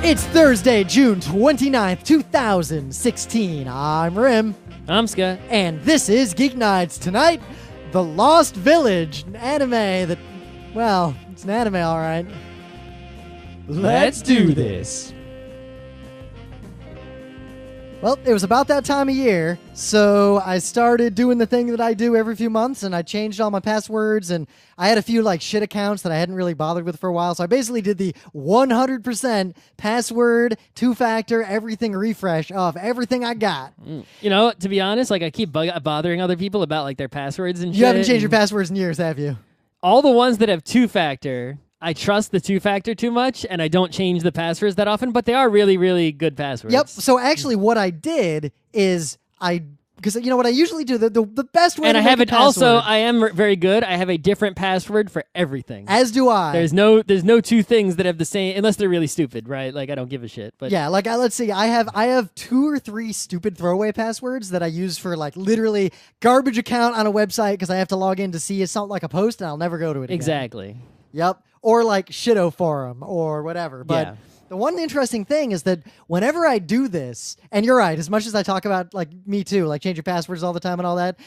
It's Thursday, June 29th, 2016. I'm Rim. I'm Ska. And this is Geek Nights. Tonight, The Lost Village, an anime that, well, it's an anime, all right. Let's do this. Well, it was about that time of year, so I started doing the thing that I do every few months, and I changed all my passwords, and I had a few like shit accounts that I hadn't really bothered with for a while, so I basically did the 100% password, two-factor, everything refresh of everything I got. You know, to be honest, like I keep bothering other people about like their passwords and shit. You haven't changed your passwords in years, have you? All the ones that have two-factor, I trust the two-factor too much, and I don't change the passwords that often, but they are really, really good passwords. Yep. So actually what I did is because you know what I usually do, the best way and to I make have a it password, also, I am very good. I have a different password for everything. as do I. There's no two things that have the same, unless they're really stupid, right? Like I don't give a shit. But yeah, like let's see, I have 2 or 3 stupid throwaway passwords that I use for like literally garbage account on a website because I have to log in to see something like a post and I'll never go to it again. Exactly. Yep. Or like Shitto forum or whatever. But Yeah. the one interesting thing is that whenever I do this, and you're right, as much as I talk about like me too, like change your passwords all the time and all that,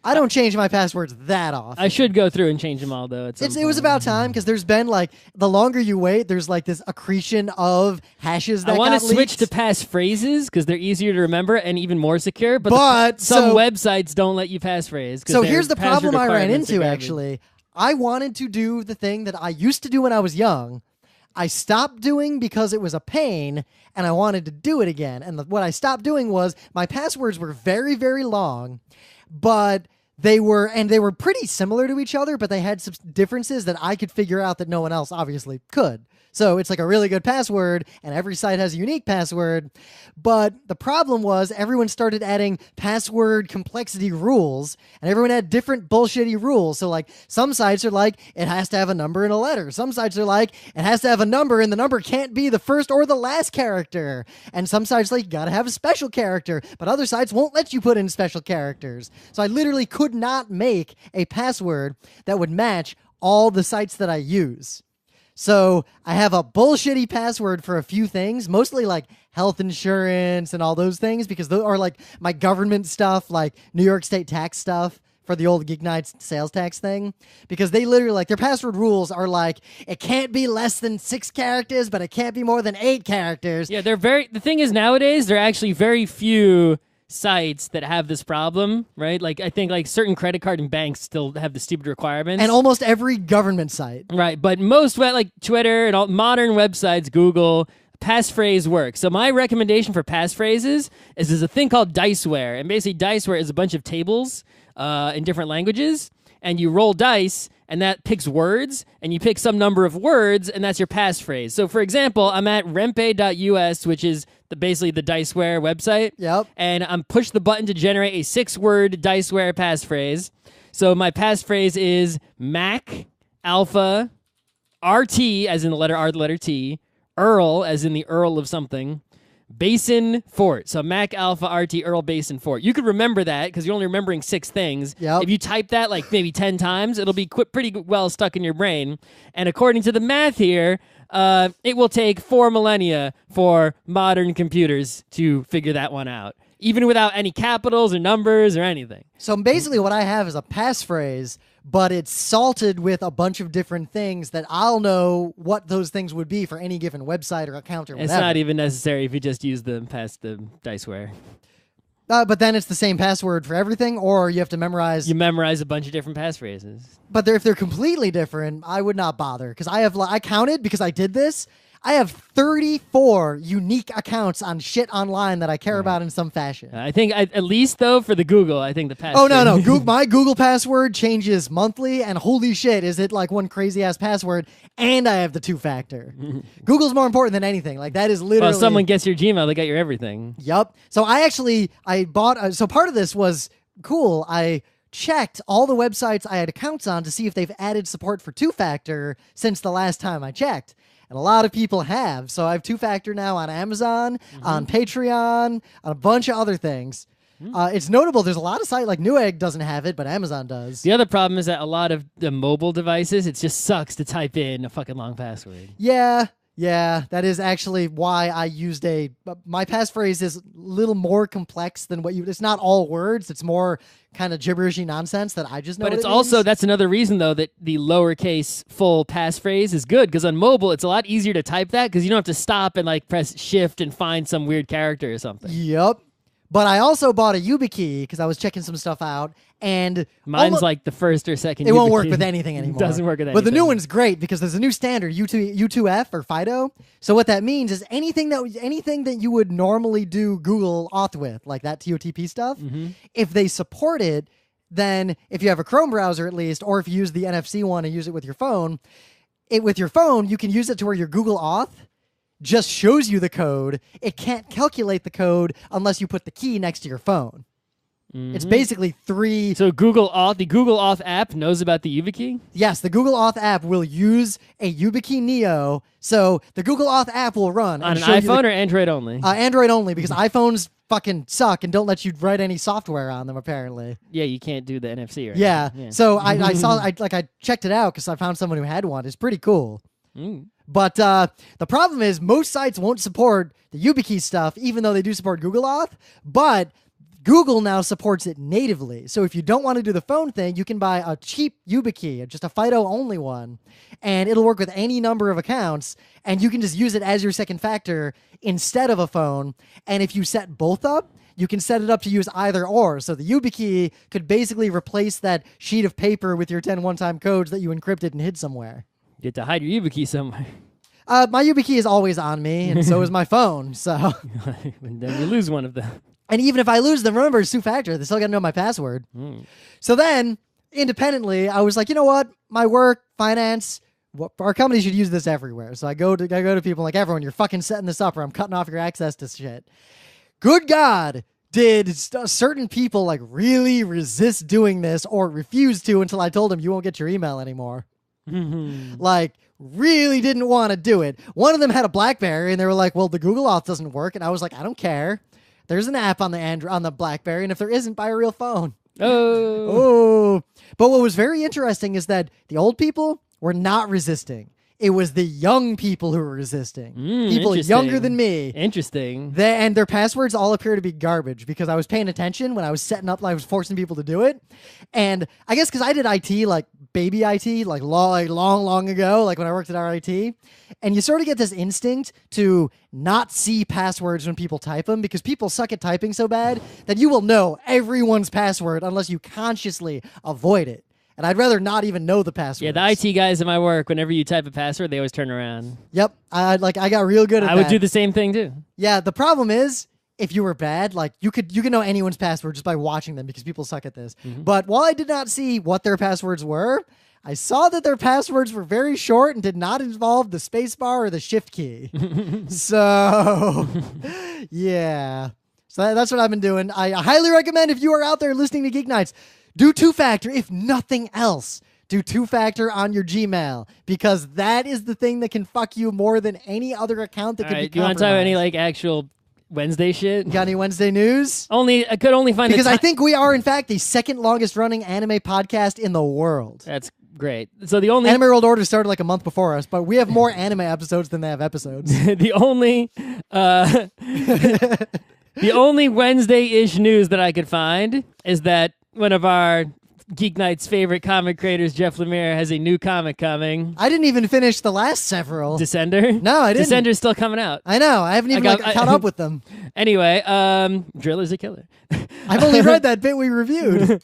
I don't change my passwords that often. I should go through and change them all though. It was about time because there's been like the longer you wait, there's like this accretion of hashes that I want got to switch leaked. to passphrases because they're easier to remember and even more secure. But some websites don't let you passphrase. So here's the problem I ran into garbage. actually. I wanted to do the thing that I used to do when I was young. I stopped doing because it was a pain, and I wanted to do it again. And what I stopped doing was my passwords were very, very long, but they were pretty similar to each other, but they had some differences that I could figure out that no one else obviously could. So it's like a really good password, and every site has a unique password. But the problem was everyone started adding password complexity rules, and everyone had different bullshitty rules. So like some sites are like, it has to have a number and a letter. Some sites are like, it has to have a number, and the number can't be the first or the last character. And some sites like, you gotta have a special character, but other sites won't let you put in special characters. So I literally could not make a password that would match all the sites that I use. So I have a bullshitty password for a few things, mostly like health insurance and all those things, because those are like my government stuff, like New York State tax stuff for the old GeekNights sales tax thing, because they literally like their password rules are like, it can't be less than 6 characters, but it can't be more than 8 characters. Yeah, the thing is nowadays, there are actually very few sites that have this problem, right? Like I think like certain credit card and banks still have the stupid requirements. And almost every government site. Right, but most like Twitter and all modern websites, Google, passphrase works. So my recommendation for passphrases is there's a thing called diceware. And basically diceware is a bunch of tables in different languages, and you roll dice and that picks words, and you pick some number of words, and that's your passphrase. So, for example, I'm at rempe.us, which is basically the Diceware website. Yep. And I'm push the button to generate a 6-word Diceware passphrase. So my passphrase is Mac, Alpha, RT, as in the letter R, the letter T, Earl, as in the Earl of something, Basin Fort. So Mac Alpha RT Earl Basin Fort. You could remember that because you're only remembering 6 things. Yep. If you type that like maybe 10 times, it'll be pretty well stuck in your brain. And according to the math here, it will take 4 millennia for modern computers to figure that one out, even without any capitals or numbers or anything. So basically what I have is a passphrase, but it's salted with a bunch of different things that I'll know what those things would be for any given website or account or whatever. It's not even necessary if you just use the Diceware. But then it's the same password for everything, or you have to memorize... You memorize a bunch of different passphrases. But if they're completely different, I would not bother, because I counted, because I did this, I have 34 unique accounts on shit online that I care about in some fashion. I think, at least, though, for the Google, I think the password... Oh, no. My Google password changes monthly, and holy shit, is it like one crazy-ass password, and I have the 2-factor. Google's more important than anything. Like, that is literally... Well, if someone gets your Gmail, they got your everything. Yup. So I bought... so part of this was cool. I checked all the websites I had accounts on to see if they've added support for 2-factor since the last time I checked. And a lot of people have. So I have 2-factor now on Amazon, on Patreon, on a bunch of other things. It's notable. There's a lot of sites like Newegg doesn't have it, but Amazon does. The other problem is that a lot of the mobile devices, it just sucks to type in a fucking long password. Yeah. Yeah, that is actually why I used my passphrase is a little more complex than what it's not all words. It's more kind of gibberishy nonsense that I just know. But what it's it also, means. that's another reason, though, that the lowercase full passphrase is good, because on mobile, it's a lot easier to type that because you don't have to stop and like press shift and find some weird character or something. Yep. But I also bought a YubiKey because I was checking some stuff out, and Mine's like the first or second. it won't YubiKey. work with anything anymore. It doesn't work with anything. But the new one's great because there's a new standard, U2F or FIDO. So what that means is anything that you would normally do Google Auth with, like that TOTP stuff, if they support it, then if you have a Chrome browser at least, or if you use the NFC one and use it with your phone, you can use it to where your Google Auth just shows you the code. It can't calculate the code unless you put the key next to your phone. It's basically three. So the Google Auth app knows about the YubiKey? Yes, the Google Auth app will use a YubiKey Neo. So the Google Auth app will run on an iPhone or Android only? Android only, because iPhones fucking suck and don't let you write any software on them, apparently. Yeah, you can't do the NFC, right? Yeah. So I checked it out because I found someone who had one. It's pretty cool. But the problem is most sites won't support the YubiKey stuff, even though they do support Google Auth. But Google now supports it natively. So if you don't want to do the phone thing, you can buy a cheap YubiKey, just a FIDO-only one, and it'll work with any number of accounts, and you can just use it as your second factor instead of a phone. And if you set both up, you can set it up to use either or. So the YubiKey could basically replace that sheet of paper with your 10 one-time codes that you encrypted and hid somewhere. You have to hide your YubiKey somewhere. My YubiKey is always on me, and so is my phone. So, and then you lose one of them. And even if I lose them, remember, it's two-factor. They still got to know my password. So then, independently, I was like, you know what? My work, finance, our company should use this everywhere. So I go to people like, everyone, you're fucking setting this up or I'm cutting off your access to shit. Good God, did certain people like really resist doing this or refuse to until I told them you won't get your email anymore. Like, really didn't want to do it. One of them had a BlackBerry and they were like, well, the Google Auth doesn't work. And I was like, I don't care. There's an app on the BlackBerry, and if there isn't, buy a real phone. Oh. But what was very interesting is that the old people were not resisting. It was the young people who were resisting. People younger than me. Interesting. And their passwords all appear to be garbage because I was paying attention when I was setting up, I was forcing people to do it. And I guess because I did IT, like baby IT, like long ago, like when I worked at RIT. And you sort of get this instinct to not see passwords when people type them because people suck at typing so bad that you will know everyone's password unless you consciously avoid it. And I'd rather not even know the password. Yeah, the IT guys in my work, whenever you type a password, they always turn around. Yep. I got real good at that. I would do the same thing too. Yeah, the problem is, if you were bad, like you could know anyone's password just by watching them because people suck at this. But while I did not see what their passwords were, I saw that their passwords were very short and did not involve the space bar or the shift key. So, yeah. So that's what I've been doing. I highly recommend if you are out there listening to Geek Nights, do two-factor, if nothing else. Do two-factor on your Gmail because that is the thing that can fuck you more than any other account that can be compromised. Do you want to talk about any like actual Wednesday shit? Got any Wednesday news? I could only find because I think we are in fact the second longest running anime podcast in the world. That's great. So the only Anime World Order started like a month before us, but we have more anime episodes than they have episodes. the only Wednesday-ish news that I could find is that one of our Geek Nights' favorite comic creators, Jeff Lemire, has a new comic coming. I didn't even finish the last several. Descender? No, I didn't. Descender's still coming out. I know. I haven't even caught up with them. Anyway, Driller's a killer. I've only read that bit we reviewed.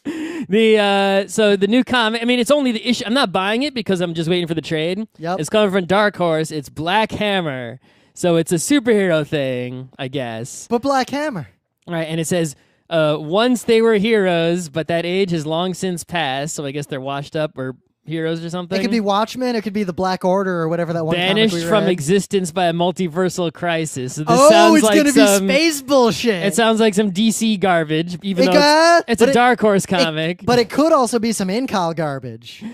So the new comic, I mean, it's only the issue. I'm not buying it because I'm just waiting for the trade. Yep. It's coming from Dark Horse. It's Black Hammer. So it's a superhero thing, I guess. But Black Hammer. All right, and it says, once they were heroes, but that age has long since passed, so I guess they're washed up or heroes or something. It could be Watchmen, it could be the Black Order or whatever that one banished comic we from read. existence by a multiversal crisis. So this sounds it's like gonna be space bullshit. It sounds like some DC garbage, even though it's a Dark Horse comic. But it could also be some Incal garbage.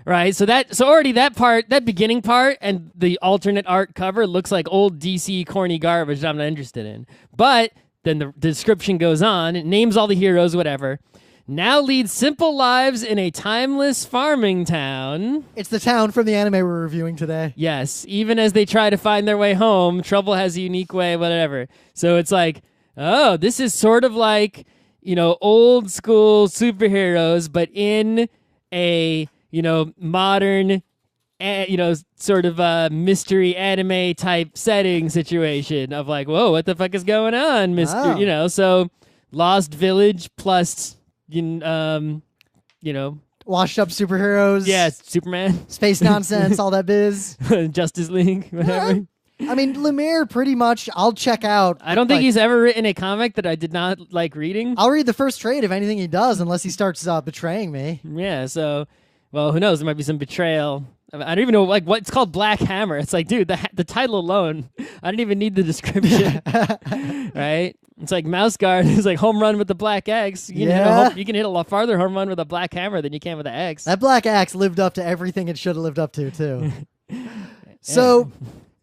Right, so already that beginning part and the alternate art cover looks like old DC corny garbage that I'm not interested in. But then the description goes on, it names all the heroes, whatever. now lead simple lives in a timeless farming town. It's the town from the anime we're reviewing today. Yes, even as they try to find their way home, trouble has a unique way, whatever. So it's like, oh, this is sort of like, old school superheroes, but in a, modern, sort of a mystery anime type setting situation of like, whoa, what the fuck is going on, Mister? Oh. So Lost Village plus, Washed up superheroes. yeah, Superman, Space nonsense, all that biz. Justice League, whatever. I mean, Lemire pretty much I'll check out. I don't think he's ever written a comic that I did not like reading. I'll read the first trade of anything he does unless he starts betraying me. Yeah, so, well, who knows? There might be some betrayal. I don't even know, what it's called. Black Hammer. It's like, dude, the title alone, I don't even need the description, right? It's like Mouse Guard is like home run with the black axe. You can hit a lot farther home run with a black hammer than you can with the axe. That black axe lived up to everything it should have lived up to, too. So...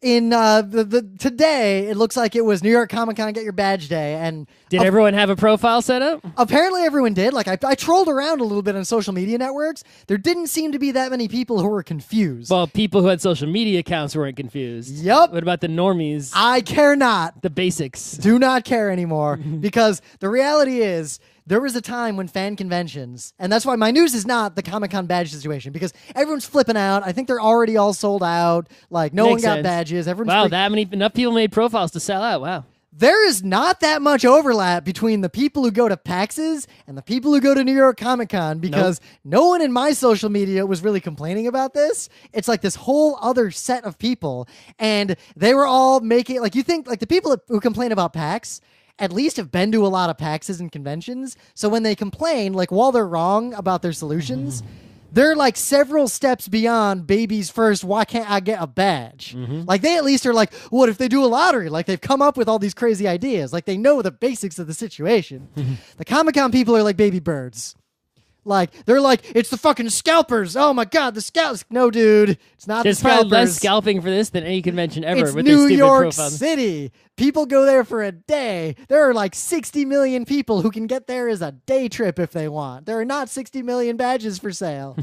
In today, it looks like it was New York Comic Con Get Your Badge Day, and did everyone have a profile set up? Apparently, everyone did. Like I trolled around a little bit on social media networks. There didn't seem to be that many people who were confused. Well, people who had social media accounts weren't confused. Yup. What about the normies? I care not. The basics. Do not care anymore because the reality is. There was a time when fan conventions, and that's why my news is not the Comic-Con badge situation, because everyone's flipping out. I think they're already all sold out. Like, no one got badges. Everyone's enough people made profiles to sell out. Wow. There is not that much overlap between the people who go to PAXs and the people who go to New York Comic-Con, because no one in my social media was really complaining about this. It's like this whole other set of people, and they were all making, like, you think, like, the people who complain about PAX at least have been to a lot of PAXs and conventions. So when they complain, like, while they're wrong about their solutions, they're like several steps beyond baby's first, why can't I get a badge? Like, they at least are like, what if they do a lottery? Like, they've come up with all these crazy ideas. Like, they know the basics of the situation. The Comic-Con people are like baby birds. Like, they're like, it's the fucking scalpers. Oh my God, the scalpers. No, dude, it's not the scalpers. There's probably less scalping for this than any convention ever. It's with New their stupid York profiles. City. People go there for a day. There are like 60 million people who can get there as a day trip if they want. There are not 60 million badges for sale.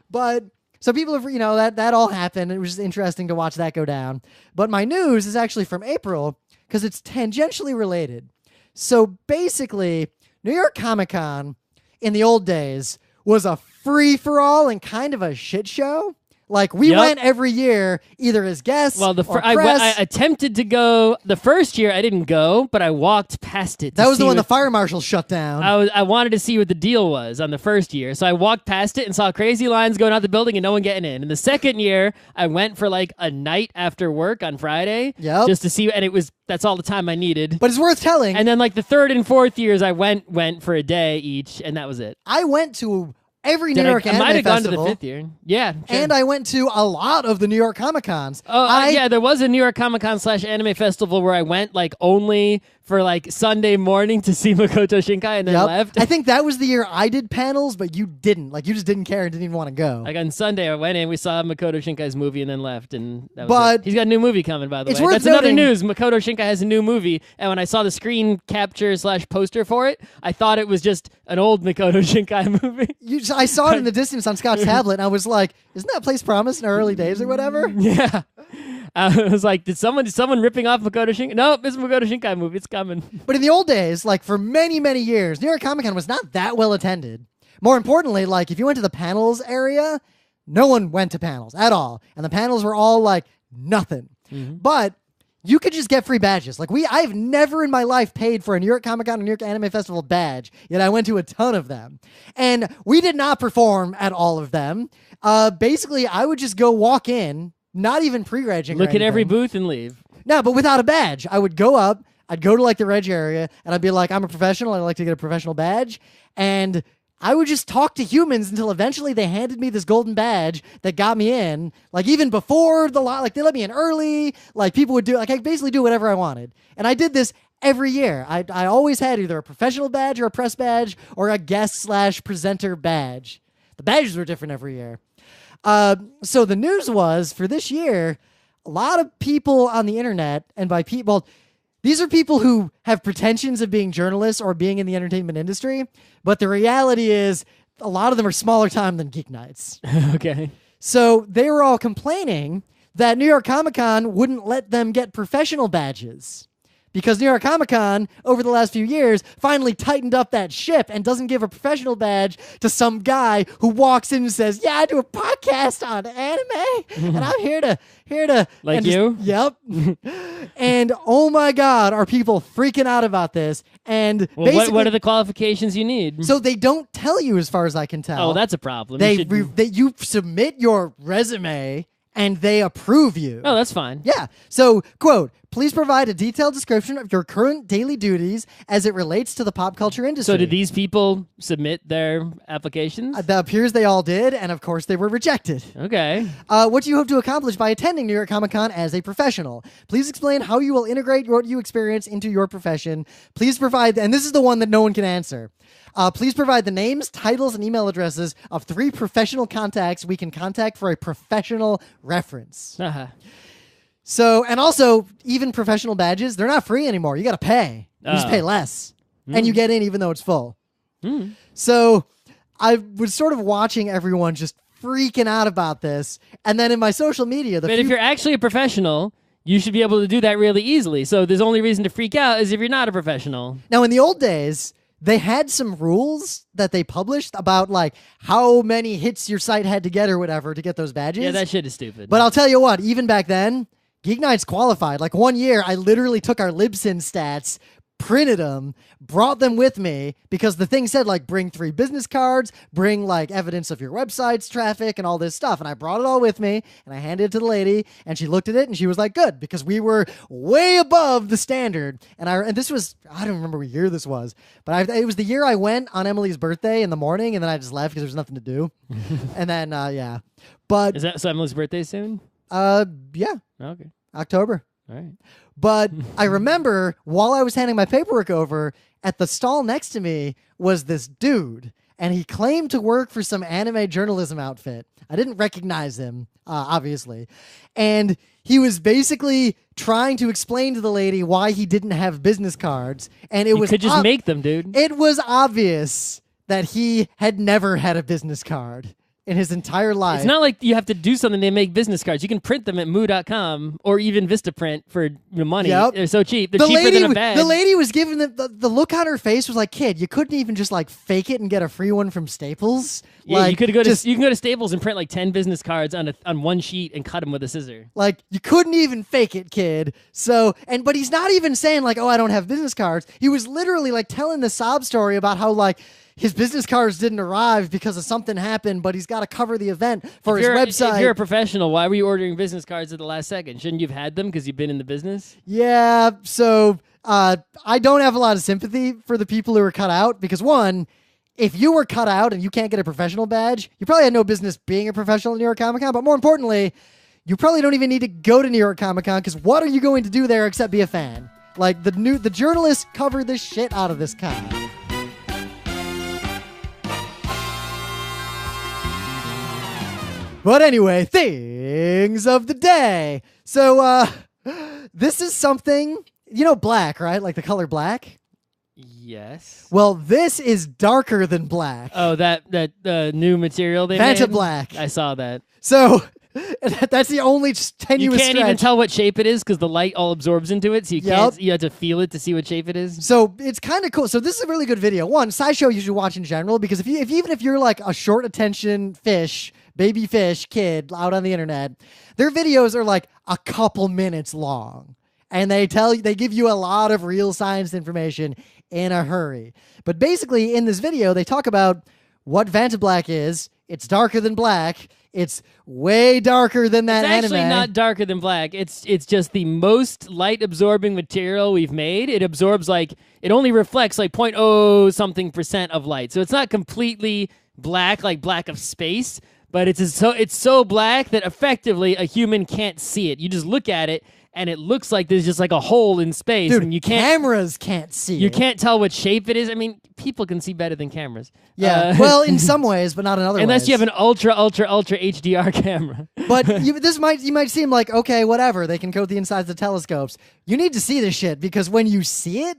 But so people have, that all happened. It was just interesting to watch that go down. But my news is actually from April because it's tangentially related. So basically, New York Comic Con in the old days was a free-for-all and kind of a shit show. Like, we went every year, either as guests or press. I attempted to go. The first year, I didn't go, but I walked past it. That was the one the fire marshal shut down. I wanted to see what the deal was on the first year. So I walked past it and saw crazy lines going out the building and no one getting in. And the second year, I went for like a night after work on Friday just to see. And that's all the time I needed. But it's worth telling. And then like the third and fourth years, I went for a day each, and that was it. I went to every New York Anime Festival. I might have gone to the fifth year. Yeah. Sure. And I went to a lot of the New York Comic Cons. Oh, yeah, there was a New York Comic Con / anime festival where I went like only for like Sunday morning to see Makoto Shinkai and then left. I think that was the year I did panels, but you didn't. Like, you just didn't care and didn't even want to go. Like on Sunday, I went in, we saw Makoto Shinkai's movie and then left. And that was it. He's got a new movie coming, by the way. That's another news. Makoto Shinkai has a new movie. And when I saw the screen capture / poster for it, I thought it was just an old Makoto Shinkai movie. I saw it in the distance on Scott's tablet, and I was like, isn't that place promised in our early days or whatever? Yeah. I was like, did someone ripping off Makoto Shinkai? No, it's a Makoto Shinkai movie. It's coming. But in the old days, like for many, many years, New York Comic Con was not that well attended. More importantly, like if you went to the panels area, no one went to panels at all. And the panels were all like nothing. But you could just get free badges. Like I've never in my life paid for a New York Comic Con or New York Anime Festival badge, yet I went to a ton of them. And we did not perform at all of them. Basically, I would just go walk in, not even pre-regging. Look at every booth and leave. No, but without a badge. I would go up, I'd go to like the reg area, and I'd be like, I'm a professional, I'd like to get a professional badge. And I would just talk to humans until eventually they handed me this golden badge that got me in. Like even before the lot, like they let me in early. Like people would do, like I basically do whatever I wanted. And I did this every year. I always had either a professional badge or a press badge or a guest / presenter badge. The badges were different every year. So the news was for this year, a lot of people on the internet, and by people, these are people who have pretensions of being journalists or being in the entertainment industry, but the reality is a lot of them are smaller time than GeekNights. Okay. So they were all complaining that New York Comic Con wouldn't let them get professional badges. Because New York Comic Con, over the last few years, finally tightened up that ship and doesn't give a professional badge to some guy who walks in and says, "Yeah, I do a podcast on anime, and I'm here to Like you." Yep. And oh my God, are people freaking out about this? And well, what are the qualifications you need? So they don't tell you, as far as I can tell. Oh, that's a problem. You submit your resume and they approve you. Oh, that's fine. Yeah. So, quote, "Please provide a detailed description of your current daily duties as it relates to the pop culture industry." So did these people submit their applications? It appears they all did, and of course they were rejected. Okay. What do you hope to accomplish by attending New York Comic Con as a professional? Please explain how you will integrate what you experience into your profession. Please provide, and this is the one that no one can answer. Please provide the names, titles, and email addresses of 3 professional contacts we can contact for a professional reference. Uh-huh. So, and also, even professional badges, they're not free anymore. You got to pay. You just pay less. And you get in even though it's full. So, I was sort of watching everyone just freaking out about this. And then in my social media... But if you're actually a professional, you should be able to do that really easily. So there's only reason to freak out is if you're not a professional. Now, in the old days... they had some rules that they published about like how many hits your site had to get or whatever to get those badges. Yeah, that shit is stupid. But I'll tell you what, even back then, GeekNights qualified. Like 1 year, I literally took our Libsyn stats, printed them, brought them with me because the thing said like bring 3 business cards, bring like evidence of your website's traffic and all this stuff. And I brought it all with me and I handed it to the lady and she looked at it and she was like, good, because we were way above the standard. And this was, I don't remember what year this was, but it was the year I went on Emily's birthday in the morning and then I just left because there was nothing to do. And then, yeah. But is that so Emily's birthday soon? Yeah. Okay. October. All right. But I remember while I was handing my paperwork over, at the stall next to me was this dude, and he claimed to work for some anime journalism outfit. I didn't recognize him, obviously. And he was basically trying to explain to the lady why he didn't have business cards. And You could just make them, dude. It was obvious that he had never had a business card in his entire life. It's not like you have to do something to make business cards. You can print them at moo.com or even Vistaprint for money. Yep. They're so cheap. They're cheaper than a badge. The lady was giving the look on her face was like, kid, you couldn't even just like fake it and get a free one from Staples. Yeah, like, you could go to you can go to Staples and print like 10 business cards on one sheet and cut them with a scissor. Like you couldn't even fake it, kid. So but he's not even saying like, oh, I don't have business cards. He was literally like telling the sob story about how like his business cards didn't arrive because of something happened, but he's got to cover the event for his website. If you're a professional, why were you ordering business cards at the last second? Shouldn't you have had them because you've been in the business? Yeah, so I don't have a lot of sympathy for the people who were cut out because, one, if you were cut out and you can't get a professional badge, you probably had no business being a professional at New York Comic Con, but more importantly, you probably don't even need to go to New York Comic Con because what are you going to do there except be a fan? Like, the journalists cover the shit out of this con. But anyway, things of the day. So, this is something, you know black, right? Like the color black? Yes. Well, this is darker than black. Oh, that new material they made? Vanta black. I saw that. So, that's the only tenuous You can't stretch. even tell what shape it is because the light all absorbs into it, so you have to feel it to see what shape it is. So it's kind of cool. So this is a really good video. One, SciShow you should watch in general because even if you're like a short attention baby fish kid out on the internet, their videos are like a couple minutes long. And they give you a lot of real science information in a hurry. But basically in this video, they talk about what Vanta Black is. It's darker than black. It's way darker than that anime. It's actually not darker than black. It's just the most light-absorbing material we've made. It absorbs it only reflects like 0.0 something % of light. So it's not completely black, like black of space, but it's so black that effectively a human can't see it. You just look at it, and it looks like there's just like a hole in space. Dude, and you can't, cameras can't see You it. can't tell what shape it is. I mean, people can see better than cameras. Yeah, well, in some ways, but not in other ways. Unless you have an ultra HDR camera. But you might seem like, okay, whatever. They can coat the insides of telescopes. You need to see this shit because when you see it,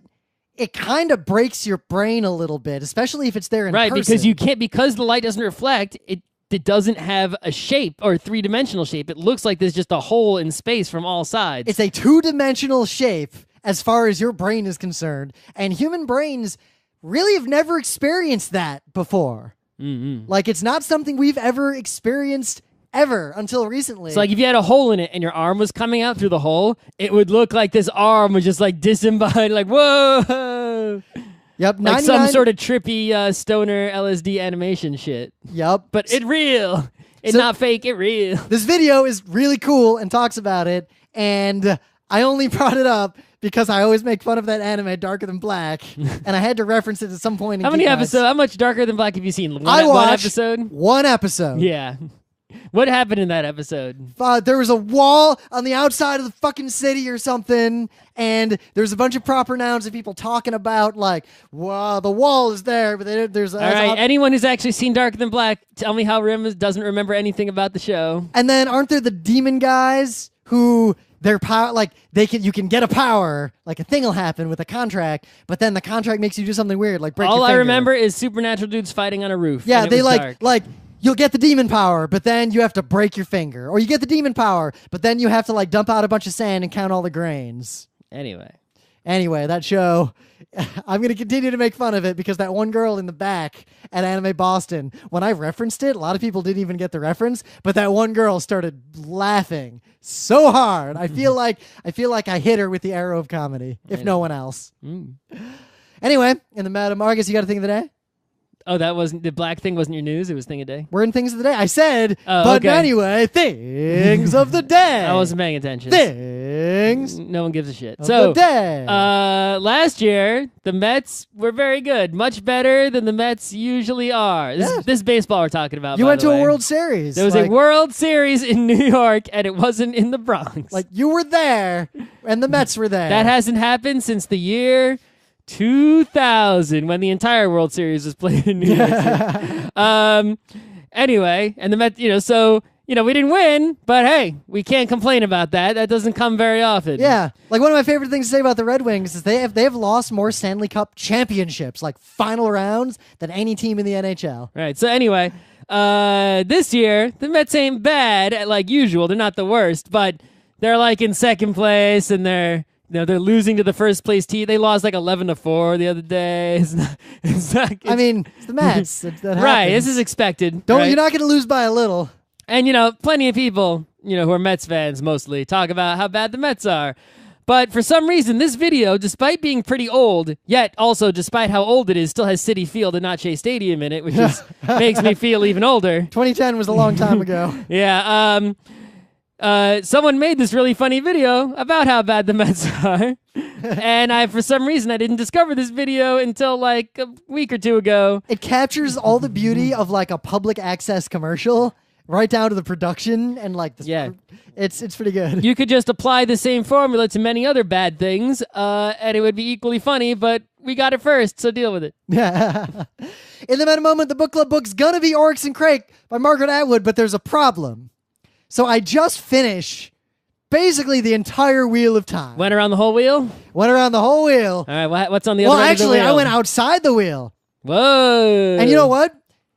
it kind of breaks your brain a little bit, especially if it's there in person. Because you can't, because the light doesn't reflect, it doesn't have a shape or three-dimensional shape. It looks like there's just a hole in space from all sides. It's a two-dimensional shape as far as your brain is concerned. And human brains really have never experienced that before. Mm-hmm. Like, it's not something we've ever experienced ever until recently. It's like if you had a hole in it and your arm was coming out through the hole, it would look like this arm was just like disembodied, like, whoa! Yep, like some sort of trippy stoner LSD animation shit. Yep. But it real. It's not fake, it real. This video is really cool and talks about it, and I only brought it up because I always make fun of that anime, Darker Than Black, and I had to reference it at some point in How many GeekNights. episodes? How much Darker Than Black have you seen? I one watched episode? one episode. Yeah. What happened in that episode? There was a wall on the outside of the fucking city or something, and there's a bunch of proper nouns of people talking about, like, wow, the wall is there, but there's... All right, anyone who's actually seen Darker Than Black, tell me how Rim doesn't remember anything about the show. And then aren't there the demon guys who... Their power, like you can get a power, like a thing will happen with a contract, but then the contract makes you do something weird, like break your finger. All I remember is supernatural dudes fighting on a roof. Yeah, they dark. like you'll get the demon power, but then you have to break your finger, or you get the demon power, but then you have to like dump out a bunch of sand and count all the grains. Anyway, that show, I'm going to continue to make fun of it because that one girl in the back at Anime Boston, when I referenced it, a lot of people didn't even get the reference, but that one girl started laughing so hard. I feel like I hit her with the arrow of comedy, if no one else. Anyway, in the Madam Marcus, you got a thing of the day? Oh, that wasn't the black thing. Wasn't your news? It was thing of the day. We're in things of the day. I said, but anyway, things of the day. I wasn't paying attention. Things. No one gives a shit. Of the day. Last year the Mets were very good, much better than the Mets usually are. This baseball we're talking about. You went to a World Series. There was a World Series in New York, and it wasn't in the Bronx. Like you were there, and the Mets were there. That hasn't happened since the year 2000, when the entire World Series was played in New York City. Anyway, and the Mets, so we didn't win, but hey, we can't complain about that. That doesn't come very often. Yeah, like one of my favorite things to say about the Red Wings is they have lost more Stanley Cup championships, like final rounds, than any team in the NHL. Right. So anyway, this year the Mets ain't bad like usual. They're not the worst, but they're like in second place, and they're losing to the first place team. They lost like 11-4 the other day. It's the Mets. That right. This is expected. You're not going to lose by a little. And plenty of people, who are Mets fans mostly, talk about how bad the Mets are. But for some reason, this video, despite being pretty old, yet also despite how old it is, still has Citi Field and not Shea Stadium in it, which makes me feel even older. 2010 was a long time ago. Yeah. Someone made this really funny video about how bad the Mets are. And for some reason, I didn't discover this video until like a week or two ago. It captures all the beauty of like a public access commercial, right down to the production and like the it's pretty good. You could just apply the same formula to many other bad things, and it would be equally funny, but we got it first, so deal with it. Yeah. In the Meta Moment, the book club book's gonna be Oryx and Crake by Margaret Atwood, but there's a problem. So I just finished basically the entire Wheel of Time. Went around the whole wheel? Went around the whole wheel. All right, what's on the other end of the wheel? Well, actually, I went outside the wheel. Whoa. And you know what?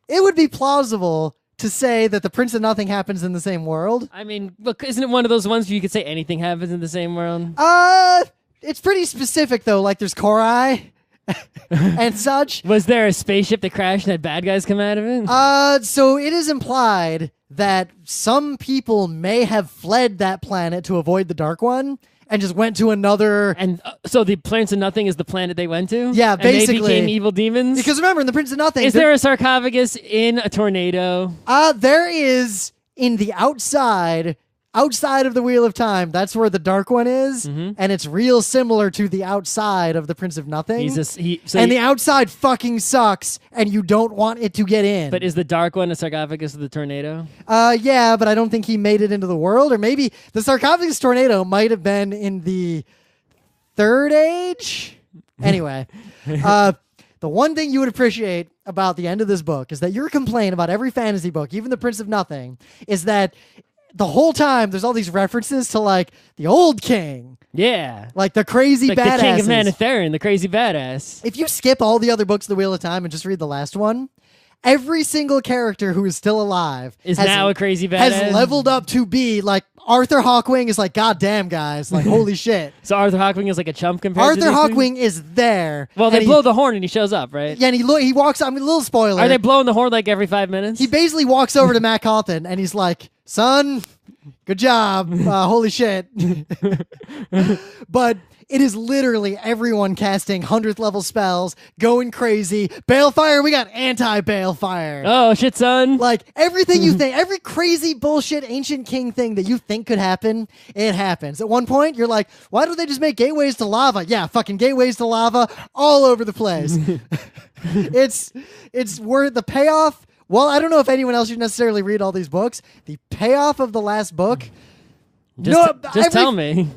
It would be plausible to say that the Prince of Nothing happens in the same world. I mean, look, isn't it one of those ones where you could say anything happens in the same world? It's pretty specific, though. Like, there's Korai and such. Was there a spaceship that crashed and had bad guys come out of it? So it is implied that some people may have fled that planet to avoid the Dark One and just went to another... And so the Prince of Nothing is the planet they went to? Yeah, basically. And they became evil demons? Because remember, in the Prince of Nothing... Is there a sarcophagus in a tornado? There is in the outside of the Wheel of Time. That's where the Dark One is, and it's real similar to the outside of the Prince of Nothing. The outside fucking sucks, and you don't want it to get in. But is the Dark One a sarcophagus of the tornado? Yeah, but I don't think he made it into the world, or maybe the sarcophagus tornado might have been in the Third Age? Anyway, the one thing you would appreciate about the end of this book is that your complaint about every fantasy book, even the Prince of Nothing, is that the whole time there's all these references to like the old king. Yeah. Like the crazy like badasses. the king of Manetheren, the crazy badass. If you skip all the other books of the Wheel of Time and just read the last one, every single character who is still alive is now a crazy badass. Has leveled up to be like Arthur Hawkwing is like, God damn, guys, like holy shit. So Arthur Hawkwing is like a chump compared to Arthur Hawkwing is there. Well, they blow the horn and he shows up, right? Yeah, and he walks. I mean, a little spoiler. Are they blowing the horn like every 5 minutes? He basically walks over to Matt Cawthon and he's like, son, good job. Holy shit. But it is literally everyone casting 100th level spells, going crazy. Balefire, we got anti-Balefire. Oh, shit, son. Like, everything you think, every crazy bullshit ancient king thing that you think could happen, it happens. At one point, you're like, why don't they just make gateways to lava? Yeah, fucking gateways to lava all over the place. It's worth the payoff. Well, I don't know if anyone else should necessarily read all these books. The payoff of the last book. Just tell me.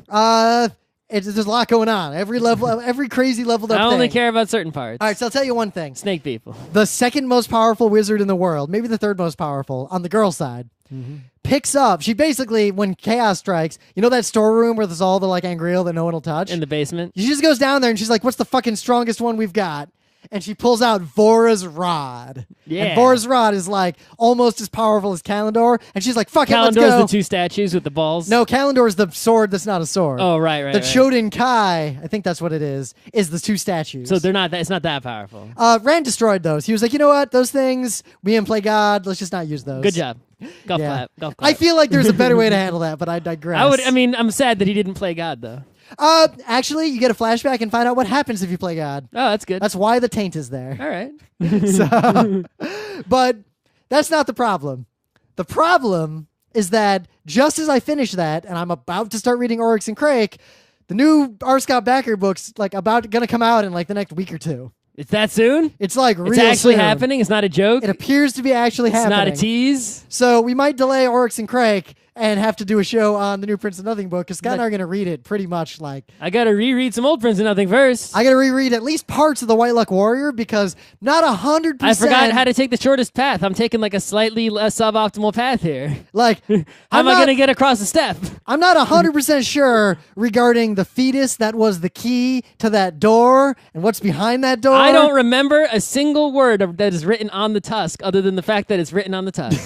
There's a lot going on. Every level, every crazy leveled up thing. I only care about certain parts. All right, so I'll tell you one thing. Snake people. The second most powerful wizard in the world, maybe the third most powerful, on the girl side, picks up. She basically, when chaos strikes, you know that storeroom where there's all the like angreal that no one will touch? In the basement? She just goes down there and she's like, what's the fucking strongest one we've got? And she pulls out Vora's Rod. Yeah. And Vora's Rod is like almost as powerful as Kalendor. And she's like, fuck it, let's Kalendor's go. the two statues with the balls? No, Kalendor's the sword that's not a sword. Oh, right. The Choden Kai, I think that's what it is the two statues. So they're not. It's not that powerful. Rand destroyed those. He was like, you know what? Those things, we didn't play God. Let's just not use those. Good job. Golf clap. I feel like there's a better way to handle that, but I digress. I'm sad that he didn't play God, though. Actually, you get a flashback and find out what happens if you play God. Oh, that's good. That's why the taint is there. All right. But that's not the problem. The problem is that just as I finish that, and I'm about to start reading Oryx and Crake, the new R. Scott Bakker book's like gonna come out in like the next week or two. It's that soon? It's like real It's actually soon. happening? It's not a joke? It appears to be actually happening. It's not a tease? So we might delay Oryx and Crake and have to do a show on the new Prince of Nothing book because Scott and I are going to read it pretty much like... I got to reread some old Prince of Nothing first. I got to reread at least parts of the White Luck Warrior because not 100%... I forgot how to take the shortest path. I'm taking like a slightly less suboptimal path here. Like... How am I going to get across the step? I'm not 100% sure regarding the fetus that was the key to that door and what's behind that door. I don't remember a single word that is written on the tusk other than the fact that it's written on the tusk.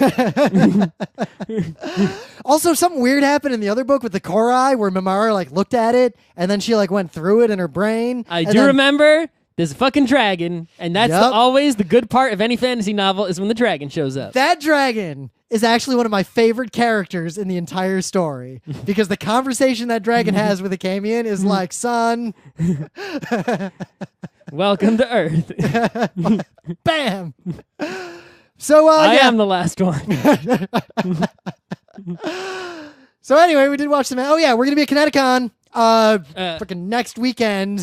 Also, something weird happened in the other book with the Korai where Mimara like looked at it and then she like went through it in her brain. I do remember there's a fucking dragon, and that's Yep. always the good part of any fantasy novel is when the dragon shows up. That dragon is actually one of my favorite characters in the entire story because the conversation that dragon has with Akamian is like, son, welcome to Earth. Bam. So I yeah. am the last one. So anyway, we did watch some. Oh yeah, we're gonna be at Kineticon freaking next weekend.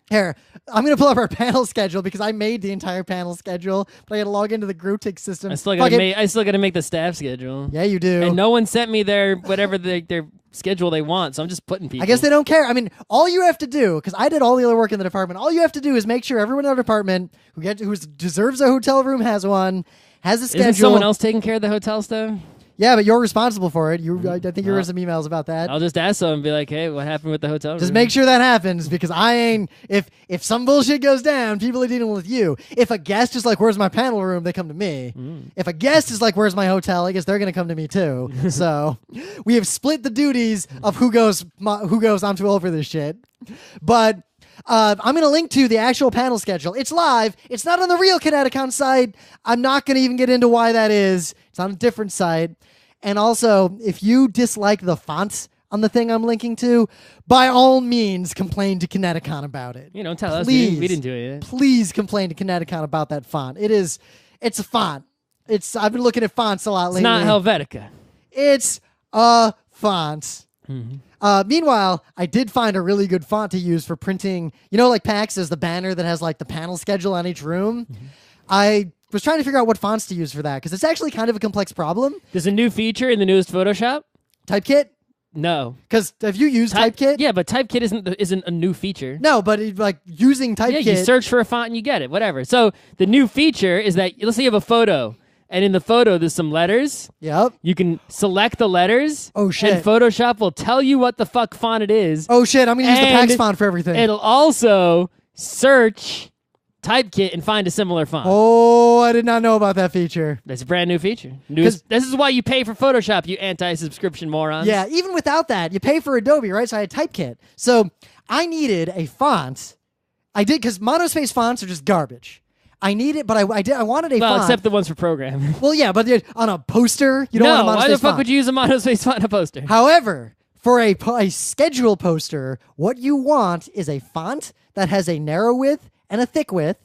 Here, I'm gonna pull up our panel schedule because I made the entire panel schedule, but I gotta log into the GrowTick system. I still gotta make the staff schedule. Yeah, you do. And no one sent me their schedule they want, so I'm just putting people. I guess they don't care. I mean, all you have to do, because I did all the other work in the department, all you have to do is make sure everyone in our department who deserves a hotel room has one, has a schedule. Isn't someone else taking care of the hotel stuff? Yeah, but you're responsible for it. I think you wrote some emails about that. I'll just ask them and be like, hey, what happened with the hotel room? Just make sure that happens because I ain't... If some bullshit goes down, people are dealing with you. If a guest is like, where's my panel room, they come to me. If a guest is like, where's my hotel, I guess they're going to come to me too. So we have split the duties of who goes, I'm too old for this shit. But... I'm going to link to the actual panel schedule. It's live. It's not on the real Kineticon site. I'm not going to even get into why that is. It's on a different site. And also, if you dislike the fonts on the thing I'm linking to, by all means, complain to Kineticon about it. You know, tell us. Please. We didn't do it yet. Please complain to Kineticon about that font. It's a font. I've been looking at fonts a lot lately. It's not Helvetica. It's a font. Mm-hmm. Meanwhile, I did find a really good font to use for printing. You know, like PAX is the banner that has like the panel schedule on each room. Mm-hmm. I was trying to figure out what fonts to use for that because it's actually kind of a complex problem. There's a new feature in the newest Photoshop. Typekit? No. Because have you used Typekit? Yeah, but Typekit isn't a new feature. No, but like using Typekit. Yeah, you search for a font and you get it, whatever. So the new feature is that, let's say you have a photo and in the photo there's some letters. Yep. You can select the letters. Oh, shit. And Photoshop will tell you what the fuck font it is. Oh shit! I'm gonna use the And PAX font for everything. It'll also search Typekit and find a similar font. Oh, I did not know about that feature. That's a brand new feature. This is why you pay for Photoshop, you anti-subscription morons. Yeah, even without that, you pay for Adobe, right? So I had Typekit. So I needed a font. I did, because monospace fonts are just garbage. I need it, but I wanted a font. Well, except the ones for programming. Well, yeah, but on a poster, you don't want a monospace why the fuck font. would you use a monospace font on a poster? However, for a schedule poster, what you want is a font that has a narrow width and a thick width,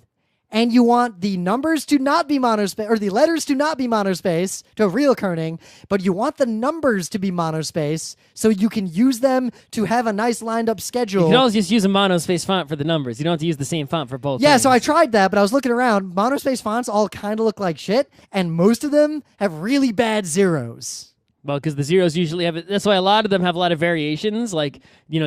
and you want the numbers to not be monospace, or the letters to not be monospace to have real kerning, but you want the numbers to be monospace so you can use them to have a nice lined up schedule. You can always just use a monospace font for the numbers. You don't have to use the same font for both. Yeah, things. so I tried that, but I was looking around. Monospace fonts all kind of look like shit, and most of them have really bad zeros. Well, because the zeros usually have it. That's why a lot of them have a lot of variations, like,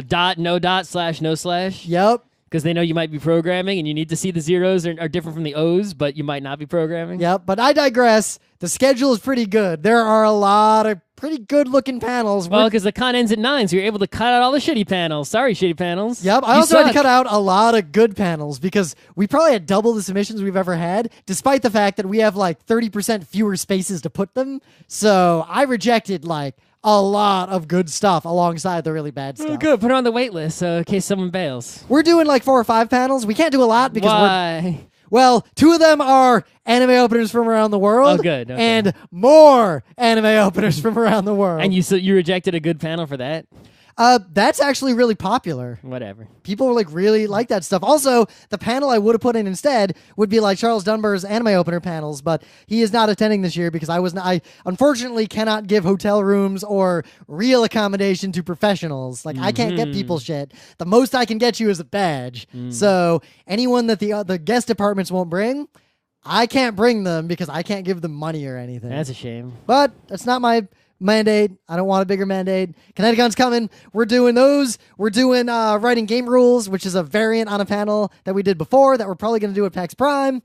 dot, no dot, slash, no slash. Yep. Because they know you might be programming and you need to see the zeros are different from the O's, but you might not be programming. Yep, but I digress. The schedule is pretty good. There are a lot of pretty good-looking panels. Well, because the con ends at 9, so you're able to cut out all the shitty panels. Sorry, shitty panels. Yep, I You also had to suck. cut out a lot of good panels because we probably had double the submissions we've ever had, despite the fact that we have like 30% fewer spaces to put them. So I rejected like a lot of good stuff alongside the really bad stuff. Oh, good. Put it on the wait list in case someone bails. We're doing like 4 or 5 panels. We can't do a lot because Why? well, 2 of them are anime openers from around the world. Oh, good. Okay. And more anime openers from around the world. And you rejected a good panel for that? That's actually really popular. Whatever. People like really like that stuff. Also, the panel I would have put in instead would be like Charles Dunbar's anime opener panels, but he is not attending this year because I unfortunately cannot give hotel rooms or real accommodation to professionals. Like I can't get people shit. The most I can get you is a badge. So anyone that the guest departments won't bring, I can't bring them because I can't give them money or anything. That's a shame. But that's not my mandate. I don't want a bigger mandate. Connecticut's coming. We're doing those. We're doing writing game rules, which is a variant on a panel that we did before that we're probably going to do at PAX Prime.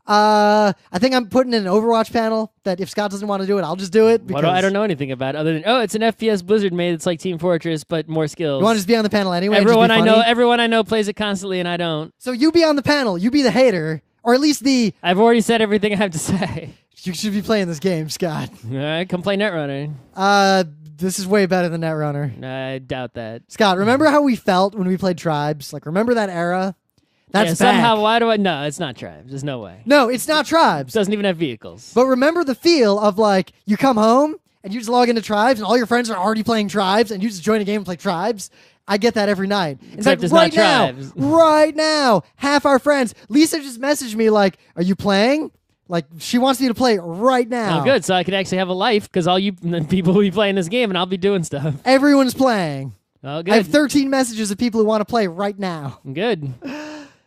I think I'm putting in an Overwatch panel that if Scott doesn't want to do it, I'll just do it. Because I don't know anything about it other than, it's an FPS Blizzard made. It's like Team Fortress, but more skills. You want to just be on the panel anyway? Everyone and just be funny? everyone I know plays it constantly, and I don't. So you be on the panel. You be the hater. Or at least I've already said everything I have to say. you should be playing this game, Scott. All right, come play Netrunner. This is way better than Netrunner. I doubt that. Scott, remember how we felt when we played Tribes? Like, remember that era? That's back. somehow, why do I? No, it's not Tribes. There's no way. No, it's not Tribes. It doesn't even have vehicles. But remember the feel of like, you come home and you just log into Tribes and all your friends are already playing Tribes and you just join a game and play Tribes? I get that every night. In Except fact, it's right not now, Tribes. right now, half our friends, Lisa just messaged me like, are you playing? Like, she wants me to play right now. Oh, good. So I could actually have a life because all you people will be playing this game and I'll be doing stuff. Everyone's playing. Oh, good. I have 13 messages of people who want to play right now. Good.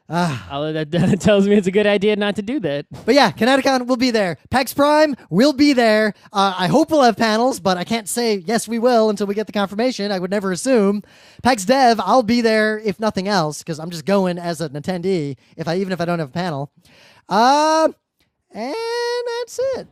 That tells me it's a good idea not to do that. But yeah, Connecticut will be there. PAX Prime will be there. I hope we'll have panels, but I can't say yes we will until we get the confirmation. I would never assume. PAX Dev, I'll be there if nothing else because I'm just going as an attendee even if I don't have a panel. And that's it.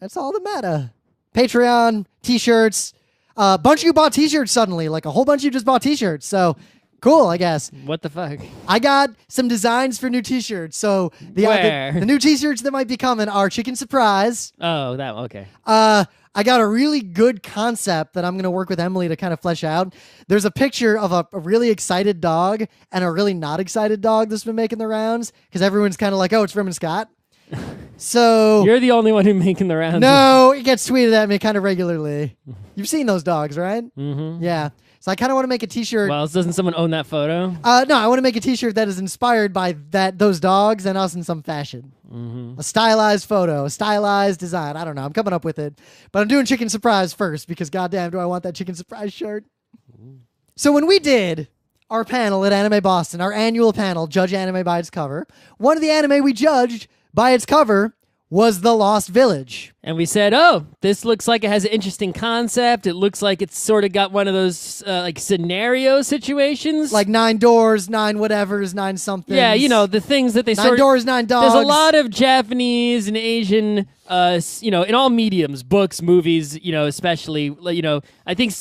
That's all that matter. Patreon, T-shirts. A bunch of you bought T-shirts suddenly. Like a whole bunch of you just bought T-shirts. So cool, I guess. What the fuck? I got some designs for new T-shirts. So the new T-shirts that might be coming are Chicken Surprise. Oh, that one. Okay. I got a really good concept that I'm going to work with Emily to kind of flesh out. There's a picture of a really excited dog and a really not excited dog that's been making the rounds because everyone's kind of like, oh, it's Rim and Scott. So You're the only one who's making the rounds. no, it gets tweeted at me kind of regularly. You've seen those dogs, right? Mm-hmm. Yeah. So I kind of want to make a T-shirt. Well, doesn't someone own that photo? No, I want to make a T-shirt that is inspired by those dogs and us in some fashion. Mm-hmm. A stylized photo, a stylized design. I don't know. I'm coming up with it. But I'm doing Chicken Surprise first because goddamn do I want that Chicken Surprise shirt. So when we did our panel at Anime Boston, our annual panel, Judge Anime by its cover, one of the anime we judged by its cover was The Lost Village. And we said, oh, this looks like it has an interesting concept. It looks like it's sort of got one of those like scenario situations. Like 9 doors, 9 whatevers, 9 somethings. Yeah, you know, the things that they 9 doors, 9 dogs. There's a lot of Japanese and Asian, you know, in all mediums, books, movies, you know, especially, you know, I think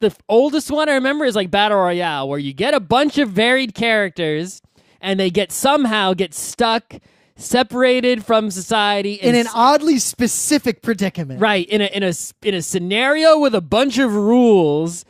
the oldest one I remember is like Battle Royale, where you get a bunch of varied characters and they somehow get stuck, separated from society in an oddly specific predicament. Right, in a scenario with a bunch of rules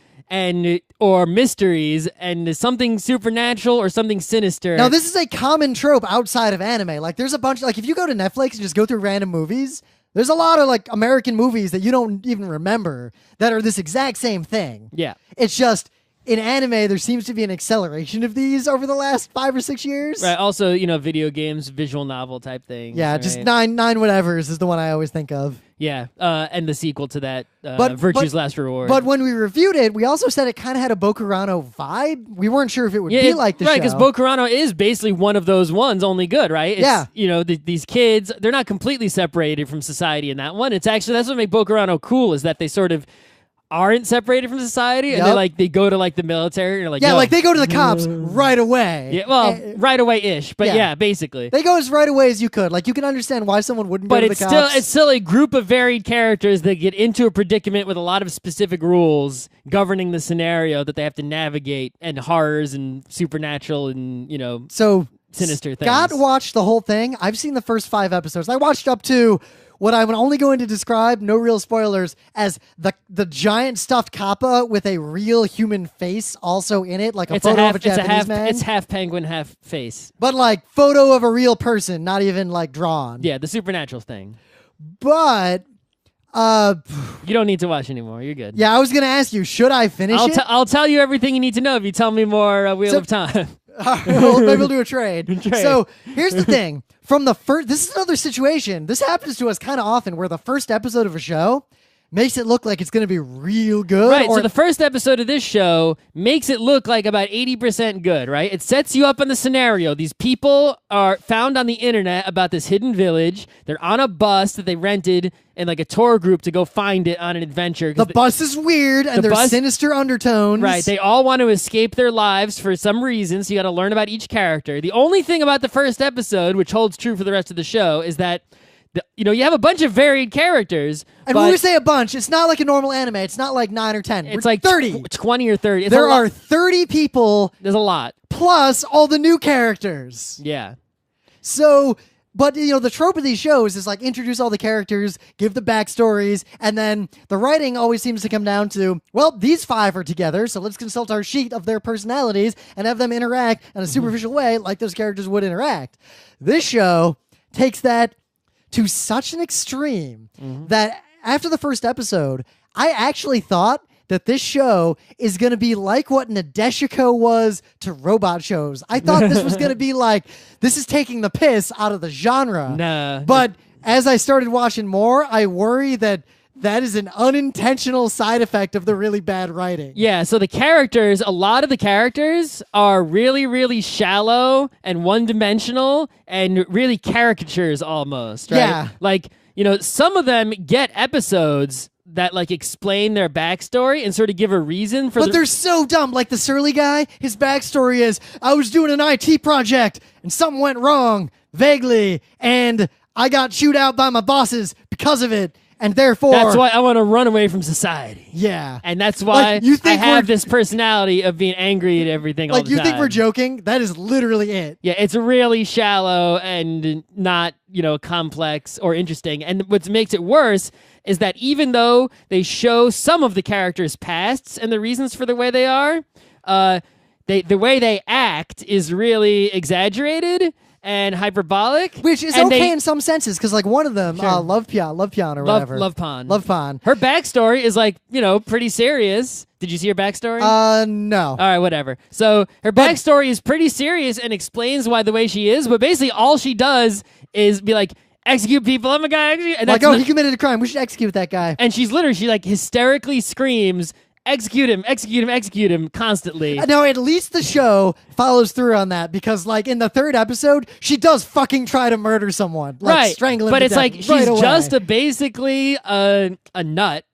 or mysteries and something supernatural or something sinister. Now, this is a common trope outside of anime. Like, there's a bunch, like, if you go to Netflix and just go through random movies, there's a lot of, like, American movies that you don't even remember that are this exact same thing. Yeah. It's just, in anime, there seems to be an acceleration of these over the last 5 or 6 years. Right, also, you know, video games, visual novel type things. Yeah, right? just nine whatevers is the one I always think of. Yeah, and the sequel to that, Virtue's Last Reward. But when we reviewed it, we also said it kind of had a Bokurano vibe. We weren't sure if it would be like the show. Right, because Bokurano is basically one of those ones, only good, right? It's, yeah. You know, these kids, they're not completely separated from society in that one. It's actually, that's what makes Bokurano cool, is that they sort of aren't separated from society, and they go to like the military, and you're like, yeah, yo. like they go to the cops right away. Yeah, well, right away ish, but yeah, basically they go as right away as you could. Like, you can understand why someone wouldn't go to the cops. It's still a group of varied characters that get into a predicament with a lot of specific rules governing the scenario that they have to navigate, and horrors and supernatural and, you know, sinister things. Scott watched the whole thing. I've seen the first 5 episodes. I watched up to what I'm only going to describe, no real spoilers, as the giant stuffed kappa with a real human face also in it, like a photo of a Japanese man. It's half penguin, half face. But like photo of a real person, not even like drawn. Yeah, the supernatural thing. But you don't need to watch anymore. You're good. Yeah, I was going to ask you, should I finish it? I'll tell you everything you need to know if you tell me more Wheel of Time. Well, maybe we'll do a trade. So here's the thing. From the first, this is another situation. This happens to us kind of often, where the first episode of a show makes it look like it's going to be real good. Right, so the first episode of this show makes it look like about 80% good, right? It sets you up on the scenario. These people are found on the internet about this hidden village. They're on a bus that they rented in like a tour group to go find it on an adventure. The bus is weird, and there's sinister undertones. Right, they all want to escape their lives for some reason, so you got to learn about each character. The only thing about the first episode, which holds true for the rest of the show, is that you know, you have a bunch of varied characters. And when we say a bunch, it's not like a normal anime. It's not like 9 or 10. It's like 30. 20 or 30. There are 30 people. There's a lot. Plus all the new characters. Yeah. So, but, you know, the trope of these shows is like introduce all the characters, give the backstories, and then the writing always seems to come down to, well, these 5 are together, so let's consult our sheet of their personalities and have them interact in a superficial way like those characters would interact. This show takes that to such an extreme that after the first episode, I actually thought that this show is going to be like what Nadeshiko was to robot shows. I thought this was going to be like, this is taking the piss out of the genre. Nah. But as I started watching more, I worry that is an unintentional side effect of the really bad writing. Yeah, so a lot of the characters are really, really shallow and one-dimensional and really caricatures almost, right? Yeah. Like, you know, some of them get episodes that like explain their backstory and sort of give a reason for. But they're so dumb. Like the surly guy, his backstory is, I was doing an IT project and something went wrong, vaguely, and I got chewed out by my bosses because of it. And therefore, that's why I want to run away from society. Yeah. And that's why like, I have this personality of being angry at everything all the time. Like, you think we're joking? That is literally it. Yeah, it's really shallow and not, you know, complex or interesting. And what makes it worse is that even though they show some of the characters' pasts and the reasons for the way they are, the way they act is really exaggerated and hyperbolic, which is okay in some senses, because like one of them, Love Pian or whatever, Love Pan. Her backstory is like, you know, pretty serious. Did you see her backstory? No. All right, whatever. So her backstory is pretty serious and explains why the way she is, but basically all she does is be like, execute people. I'm a guy. And like, he committed a crime. We should execute that guy. And she like hysterically screams execute him constantly. Now, at least the show follows through on that because, like, in the third episode, she does fucking try to murder someone, like, Right, strangle him but to it's death like right she's away. just basically a nut.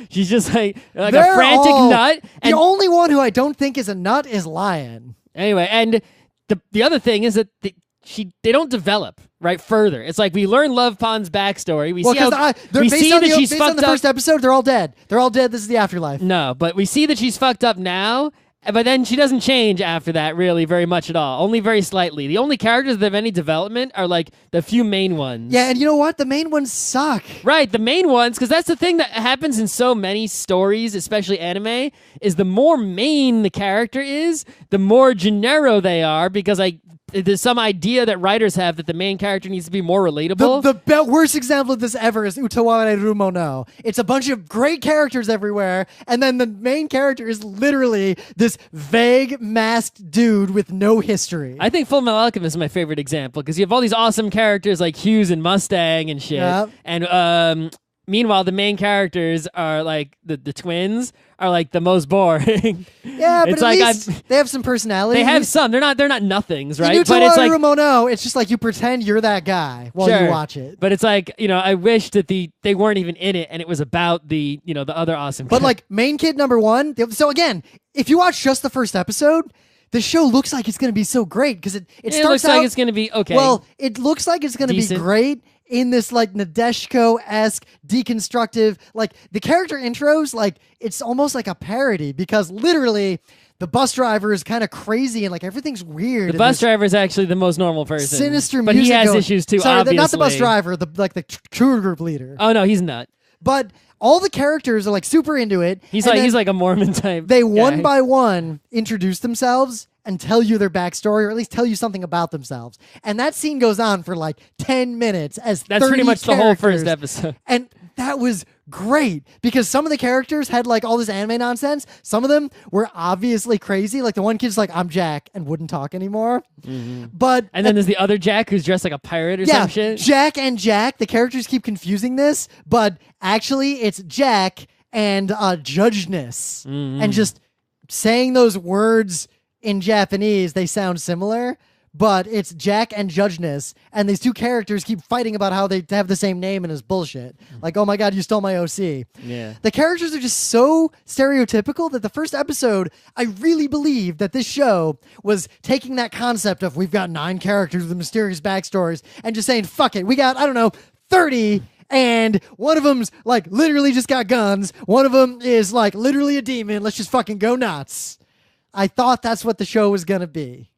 She's just like a They're frantic all- nut. The only one who I don't think is a nut is Lion. Anyway, and the other thing is that they don't develop right further. It's like we learn Love Pond's backstory. We Well, see how they're we based see on that the, she's based on fucked the up. first episode. They're all dead. They're all dead. This is the afterlife. No, but we see that she's fucked up now. But then she doesn't change after that really very much at all. Only very slightly. The only characters that have any development are like the few main ones. Yeah, and you know what? The main ones suck. Right, the main ones, because that's the thing that happens in so many stories, especially anime, is the more main the character is, the more genero they are, because there's some idea that writers have that the main character needs to be more relatable. The worst example of this ever is Utaware Rumo no. It's a bunch of great characters everywhere, and then the main character is literally this vague, masked dude with no history. I think Full Metal Alchemist is my favorite example, because you have all these awesome characters like Hughes and Mustang and shit, Yep. and meanwhile the main characters are like, the twins are like the most boring. Yeah, but It's at like least they have some personality. They have some. They're not nothings, right? In But it's like Rumo no, it's just like you pretend you're that guy while Sure. you watch it. But it's like, I wish that they weren't even in it, and it was about the other awesome. But like main kid number one. So again, if you watch just the first episode, the show looks like it's going to be so great because it starts looks out like it's going to be okay. Well, it looks like it's going to be Decent. great in this like Nadeshiko-esque deconstructive, like the character intros, like it's almost like a parody because literally the bus driver is kind of crazy and like everything's weird. the bus driver is actually the most normal person. Sinister but music he has going- issues too. Sorry, obviously, not the bus driver, the tour group leader. Oh no, he's not. But all the characters are like super into it. He's and then like a Mormon type. they guy. one by one introduce themselves and tell you their backstory, or at least tell you something about themselves. And that scene goes on for like 10 minutes as That's 30 pretty much the whole characters. first episode. And that was great because some of the characters had like all this anime nonsense. Some of them were obviously crazy. Like the one kid's like, I'm Jack and wouldn't talk anymore. But And then there's the other Jack who's dressed like a pirate or some shit. Jack and Jack. The characters keep confusing this, but actually it's Jack and Judgeness. And just saying those words in Japanese, they sound similar, but it's Jack and Judgeness, and these two characters keep fighting about how they have the same name and it's bullshit. Like, oh my god, you stole my OC. Yeah. The characters are just so stereotypical that the first episode, I really believe that this show was taking that concept of we've got 9 characters with mysterious backstories and just saying, fuck it, we got, 30, and one of them's like literally just got guns. One of them is like literally a demon. Let's just fucking go nuts. I thought that's what the show was going to be.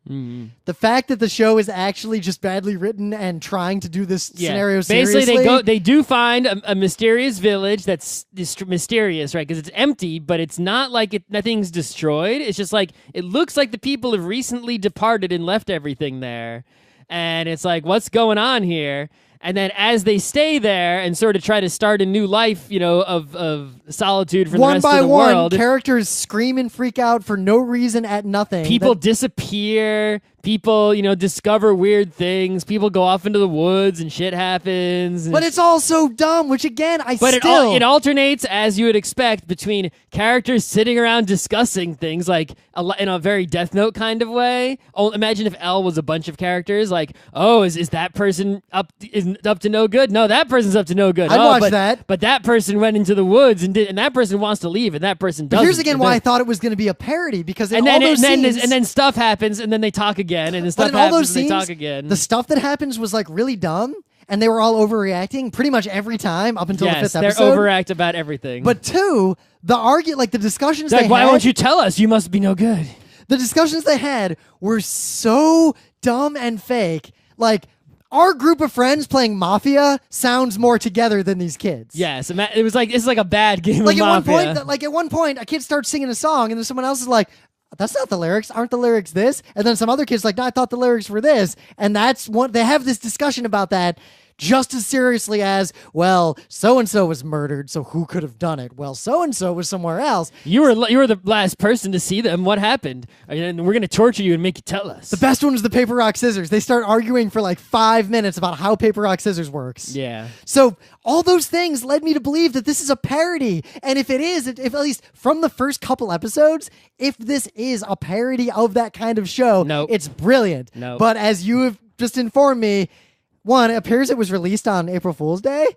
The fact that the show is actually just badly written and trying to do this scenario Basically, seriously. they do find a mysterious village that's mysterious, right? Because it's empty, but it's not like nothing's destroyed. It's just like it looks like the people have recently departed and left everything there. And it's like, what's going on here? And then as they stay there and sort of try to start a new life, of solitude from the one rest by of the one, world, characters scream and freak out for no reason at nothing. people That- disappear. People, discover weird things. People go off into the woods and shit happens. And but it's all so dumb, which again, But it alternates, as you would expect, between characters sitting around discussing things, like in a very Death Note kind of way. Oh, imagine if L was a bunch of characters, like, oh, is that person up to no good? No, that person's up to no good. I'd watch but, that. But that person went into the woods and that person wants to leave, and that person doesn't. Here's again And why I then- thought it was going to be a parody because in and all then, those scenes, and then stuff happens, and then they talk again, and then but stuff in all happens, those and they scenes, talk again. the stuff that happens was like really dumb, and they were all overreacting pretty much every time up until the Yes, 5th they're episode. overact about everything. But 2, the discussions It's like, they why had, won't you tell us? You must be no good. the discussions they had were so dumb and fake. Like, our group of friends playing Mafia sounds more together than these kids. Yes, it was like it's like a bad game Like of Mafia. at one point, a kid starts singing a song, and then someone else is like, "That's not the lyrics. Aren't the lyrics this?" And then some other kid's like, "No, I thought the lyrics were this." And that's what they have this discussion about that just as seriously as, well, so-and-so was murdered, so who could have done it? Well, so-and-so was somewhere else. You were the last person to see them. What happened? And we're going to torture you and make you tell us. The best one was the paper, rock, scissors. They start arguing for like 5 minutes about how paper, rock, scissors works. Yeah. So all those things led me to believe that this is a parody. And if it is, if at least from the first couple episodes, if this is a parody of that kind of show, Nope. it's brilliant. Nope. But as you have just informed me, one, it appears it was released on April Fool's Day.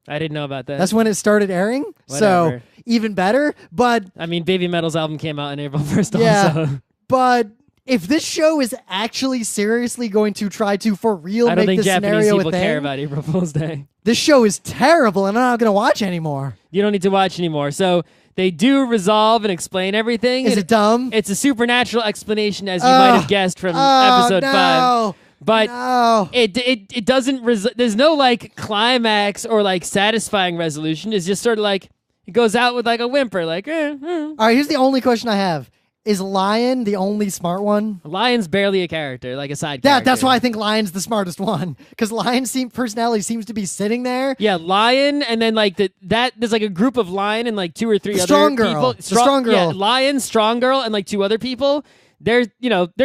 I didn't know about that. That's when it started airing. Whatever. So even better. But I mean, Baby Metal's album came out on April 1st yeah, also. but if this show is actually seriously going to try to, for real, I don't make think this Japanese scenario people a thing, care about April Fool's Day. this show is terrible and I'm not going to watch anymore. You don't need to watch anymore. So they do resolve and explain everything. Is it dumb? It's a supernatural explanation, as you might have guessed from episode 5. But no. it doesn't. There's no like climax or like satisfying resolution. It's just sort of like it goes out with like a whimper, like. All right, here's the only question I have: is Lion the only smart one? Lion's barely a character, like a side character. That's why I think Lion's the smartest one, because Lion's personality seems to be sitting there. Yeah, Lion, and then like there's like a group of Lion and like 2 or 3 other strong girl. people. The strong girl. Yeah, Lion, Strong Girl, and like 2 other people. They're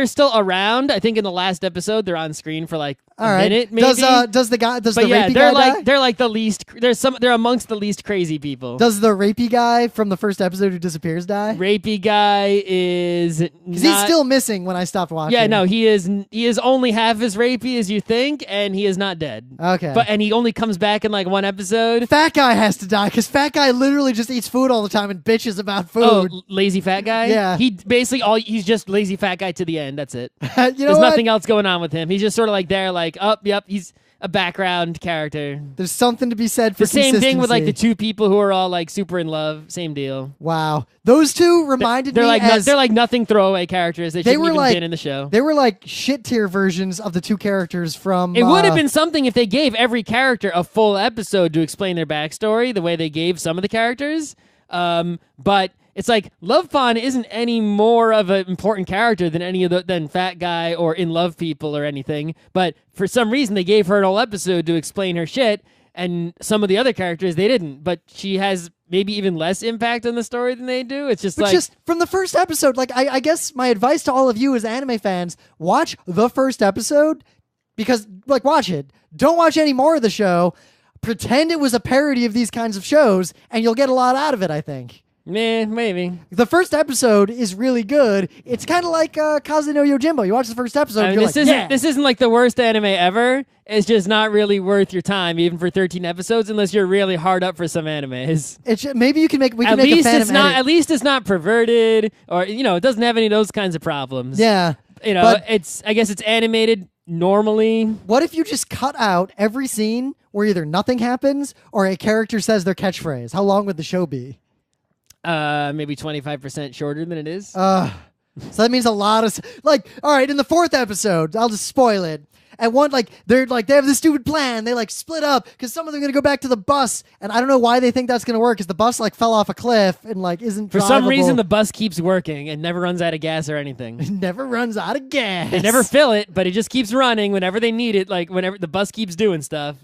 still around. I think in the last episode they're on screen for like a minute, maybe. Does the rapey they're guy like die? they're like the least. They're amongst the least crazy people. Does the rapey guy from the first episode who disappears die? Rapey guy is Because he's still missing when I stopped watching. Yeah, no, he is only half as rapey as you think, and he is not dead. Okay. And he only comes back in like 1 episode. Fat guy has to die because fat guy literally just eats food all the time and bitches about food. Oh, lazy fat guy? Yeah. He's just lazy fat guy to the end. That's it. There's There's nothing else going on with him. He's just sort of like there, like, yep, he's a background character. There's something to be said for the same thing with like the consistency. 2 people who are all like super in love. Same deal. Wow. Those 2 reminded They're me like as... they're like nothing throwaway characters. They shouldn't were even like- been in the show. They were like shit tier versions of the 2 characters from... It would have been something if they gave every character a full episode to explain their backstory, the way they gave some of the characters. But it's like Love Fawn isn't any more of an important character than than Fat Guy or In Love People or anything. But for some reason, they gave her an whole episode to explain her shit, and some of the other characters they didn't. But she has maybe even less impact on the story than they do. It's just But like just from the first episode, like I guess my advice to all of you as anime fans, watch the first episode because like watch it. Don't watch any more of the show. Pretend it was a parody of these kinds of shows and you'll get a lot out of it, I think. maybe. The first episode is really good. It's kind of like Kaze no Yojimbo. You watch the first episode, I mean, you're this like, isn't yeah. this isn't like the worst anime ever. It's just not really worth your time, even for 13 episodes, unless you're really hard up for some animes. Maybe we can make a At fan least it's not perverted, or it doesn't have any of those kinds of problems. Yeah. But But I guess it's animated normally. what if you just cut out every scene where either nothing happens or a character says their catchphrase? How long would the show be? Maybe 25% shorter than it is. So that means a lot of all right, in the 4th episode, I'll just spoil it. At one, they have this stupid plan. They split up because some of them are gonna go back to the bus, and I don't know why they think that's gonna work. Because the bus fell off a cliff and isn't For some drivable. reason, the bus keeps working and never runs out of gas or anything. It never runs out of gas. They never fill it, but it just keeps running whenever they need it. Like whenever the bus keeps doing stuff.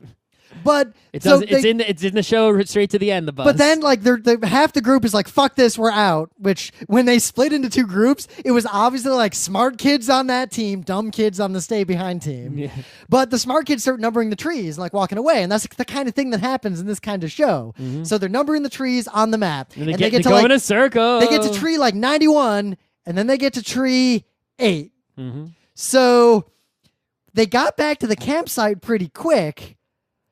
But It so does. It's in the show straight to the end. The bus. But then, half the group is like, "Fuck this, we're out." Which, when they split into 2 groups, it was obviously smart kids on that team, dumb kids on the stay behind team. Yeah. But the smart kids start numbering the trees and walking away, and that's the kind of thing that happens in this kind of show. So they're numbering the trees on the map, and they get to go in a circle. They get to tree 91, and then they get to tree 8. Mm-hmm. So they got back to the campsite pretty quick.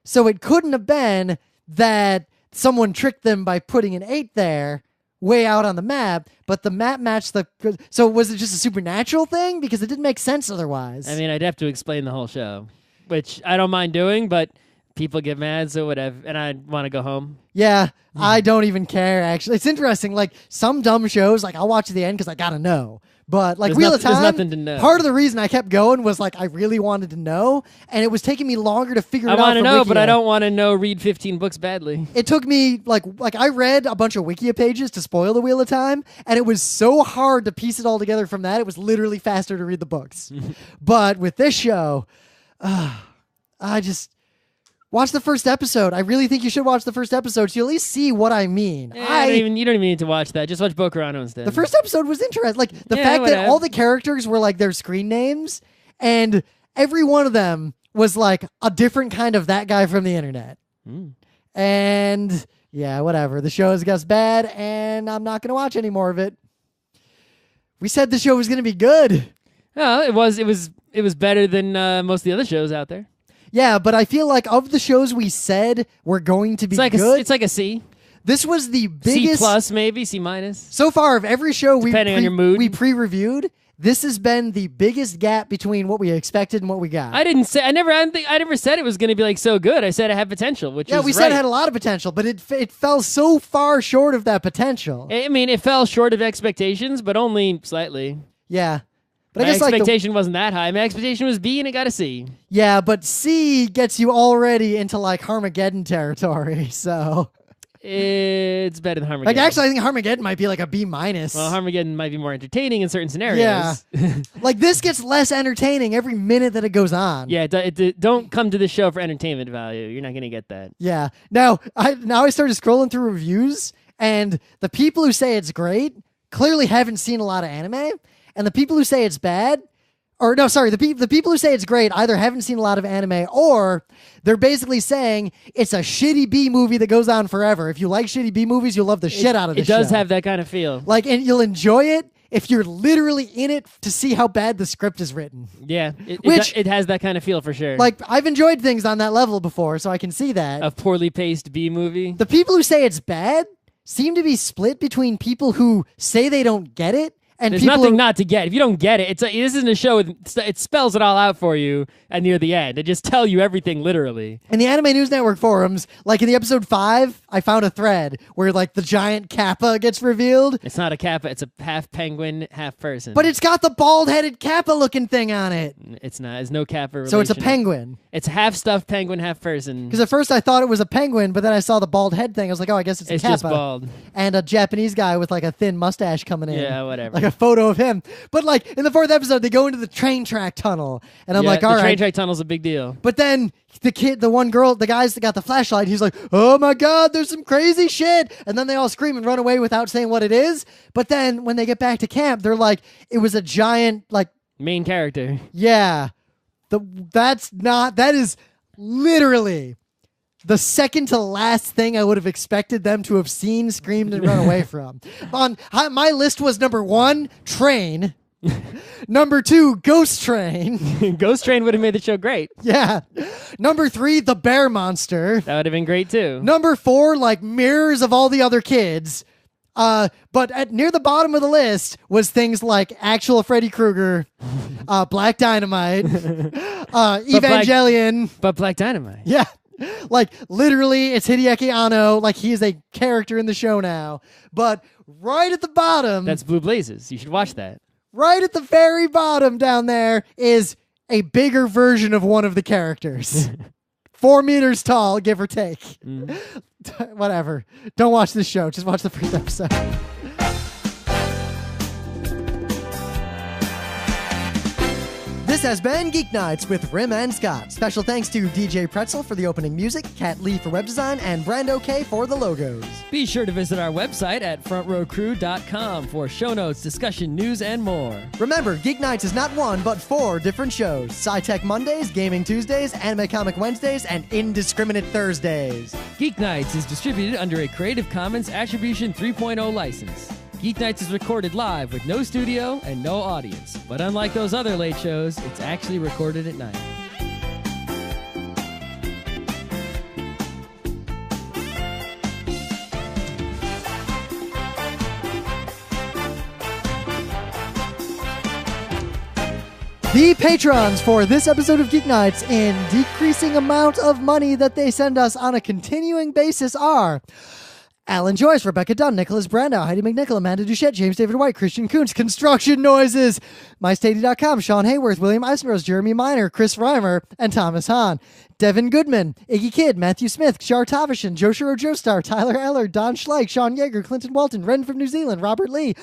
So it couldn't have been that someone tricked them by putting an 8 there, way out on the map, but the map matched the... So was it just a supernatural thing? Because it didn't make sense otherwise. I mean, I'd have to explain the whole show, which I don't mind doing, but people get mad, so whatever, and I want to go home. Yeah, I don't even care, actually. It's interesting. Some dumb shows, I'll watch to the end because I gotta know. But Wheel of Time, there's nothing to know. Part of the reason I kept going was I really wanted to know, and it was taking me longer to figure it out. I want to from know, Wikia. but I don't want to know. Read 15 books badly. It took me I read a bunch of Wikia pages to spoil the Wheel of Time, and it was so hard to piece it all together from that. It was literally faster to read the books. But with this show, Watch the first episode. I really think you should watch the first episode so you at least see what I mean. You don't even need to watch that. Just watch Bokurano instead. The first episode was interesting. Like, the fact that all the characters were, like, their screen names, and every one of them was, like, a different kind of that guy from the internet. And, yeah, whatever. The show gets bad, and I'm not going to watch any more of it. We said the show was going to be good. Oh, it was better than most of the other shows out there. Yeah, but I feel like of the shows we said were going to be good, it's like a C. This was the biggest C+, maybe C-. So far of every show depending on your mood. We pre-reviewed. This has been the biggest gap between what we expected and what we got. I never said it was going to be like so good. I said it had potential, which is we said it had a lot of potential, but it fell so far short of that potential. I mean, it fell short of expectations, but only slightly. Yeah. But My expectation wasn't that high. My expectation was B, and it got a C. Yeah, but C gets you already into, like, Armageddon territory, so... It's better than Armageddon. Like, actually, I think Armageddon might be, like, a B-. Well, Armageddon might be more entertaining in certain scenarios. Yeah. Like, this gets less entertaining every minute that it goes on. Yeah, don't come to the show for entertainment value. You're not going to get that. Yeah. Now I started scrolling through reviews, and the people who say it's great clearly haven't seen a lot of anime. And the people who say it's bad, the people who say it's great either haven't seen a lot of anime or they're basically saying it's a shitty B movie that goes on forever. If you like shitty B movies, you'll love the shit out of this show. It does have that kind of feel. Like, and you'll enjoy it if you're literally in it to see how bad the script is written. Yeah, it has that kind of feel for sure. Like, I've enjoyed things on that level before, so I can see that. A poorly paced B movie. The people who say it's bad seem to be split between people who say they don't get it. And there's nothing not to get. If you don't get it, this isn't a show. It spells it all out for you at near the end. It just tell you everything literally. In the Anime News Network forums, like in the episode 5, I found a thread where like the giant kappa gets revealed. It's not a kappa. It's a half penguin, half person. But it's got the bald-headed kappa-looking thing on it. It's not. There's no kappa relation. So it's a penguin. It's half stuffed penguin, half person. Because at first I thought it was a penguin, but then I saw the bald head thing. I was like, oh, I guess it's a kappa. It's just bald. And a Japanese guy with like a thin mustache coming in. Yeah, whatever. Like a photo of him. But like in the 4th episode, they go into the train track tunnel. And I'm like, all right. The train track tunnel's a big deal. But then the guys that got the flashlight, he's like, oh my God, there's some crazy shit. And then they all scream and run away without saying what it is. But then when they get back to camp, they're like, it was a giant, like... main character. Yeah. That is literally the second to last thing I would have expected them to have seen, screamed, and run away from. My list was number 1, train. Number 2, ghost train. Ghost train would have made the show great. Yeah. Number 3, the bear monster. That would have been great too. Number 4, like mirrors of all the other kids. But near the bottom of the list was things like actual Freddy Krueger, Black Dynamite, Evangelion. But Black Dynamite. Yeah. Like, literally, it's Hideaki Anno. Like, he is a character in the show now. But right at the bottom... That's Blue Blazes. You should watch that. Right at the very bottom down there is a bigger version of one of the characters. 4 meters tall, give or take. Whatever. Don't watch this show. Just watch the first episode. This has been Geek Nights with Rim and Scott. Special thanks to DJ Pretzel for the opening music, Kat Lee for web design, and Brando K for the logos. Be sure to visit our website at frontrowcrew.com for show notes, discussion, news, and more. Remember, Geek Nights is not 1, but 4 different shows. Sci-Tech Mondays, Gaming Tuesdays, Anime Comic Wednesdays, and Indiscriminate Thursdays. Geek Nights is distributed under a Creative Commons Attribution 3.0 license. Geek Nights is recorded live with no studio and no audience. But unlike those other late shows, it's actually recorded at night. The patrons for this episode of Geek Nights in decreasing amount of money that they send us on a continuing basis are... Alan Joyce, Rebecca Dunn, Nicholas Brandow, Heidi McNichol, Amanda Duchette, James David White, Christian Kuntz, Construction Noises, MyStady.com, Sean Hayworth, William Eisenrose, Jeremy Miner, Chris Reimer, and Thomas Hahn. Devin Goodman, Iggy Kidd, Matthew Smith, Shar Tavishan, Joshua Joestar, Tyler Eller, Don Schleich, Sean Yeager, Clinton Walton, Ren from New Zealand, Robert Lee,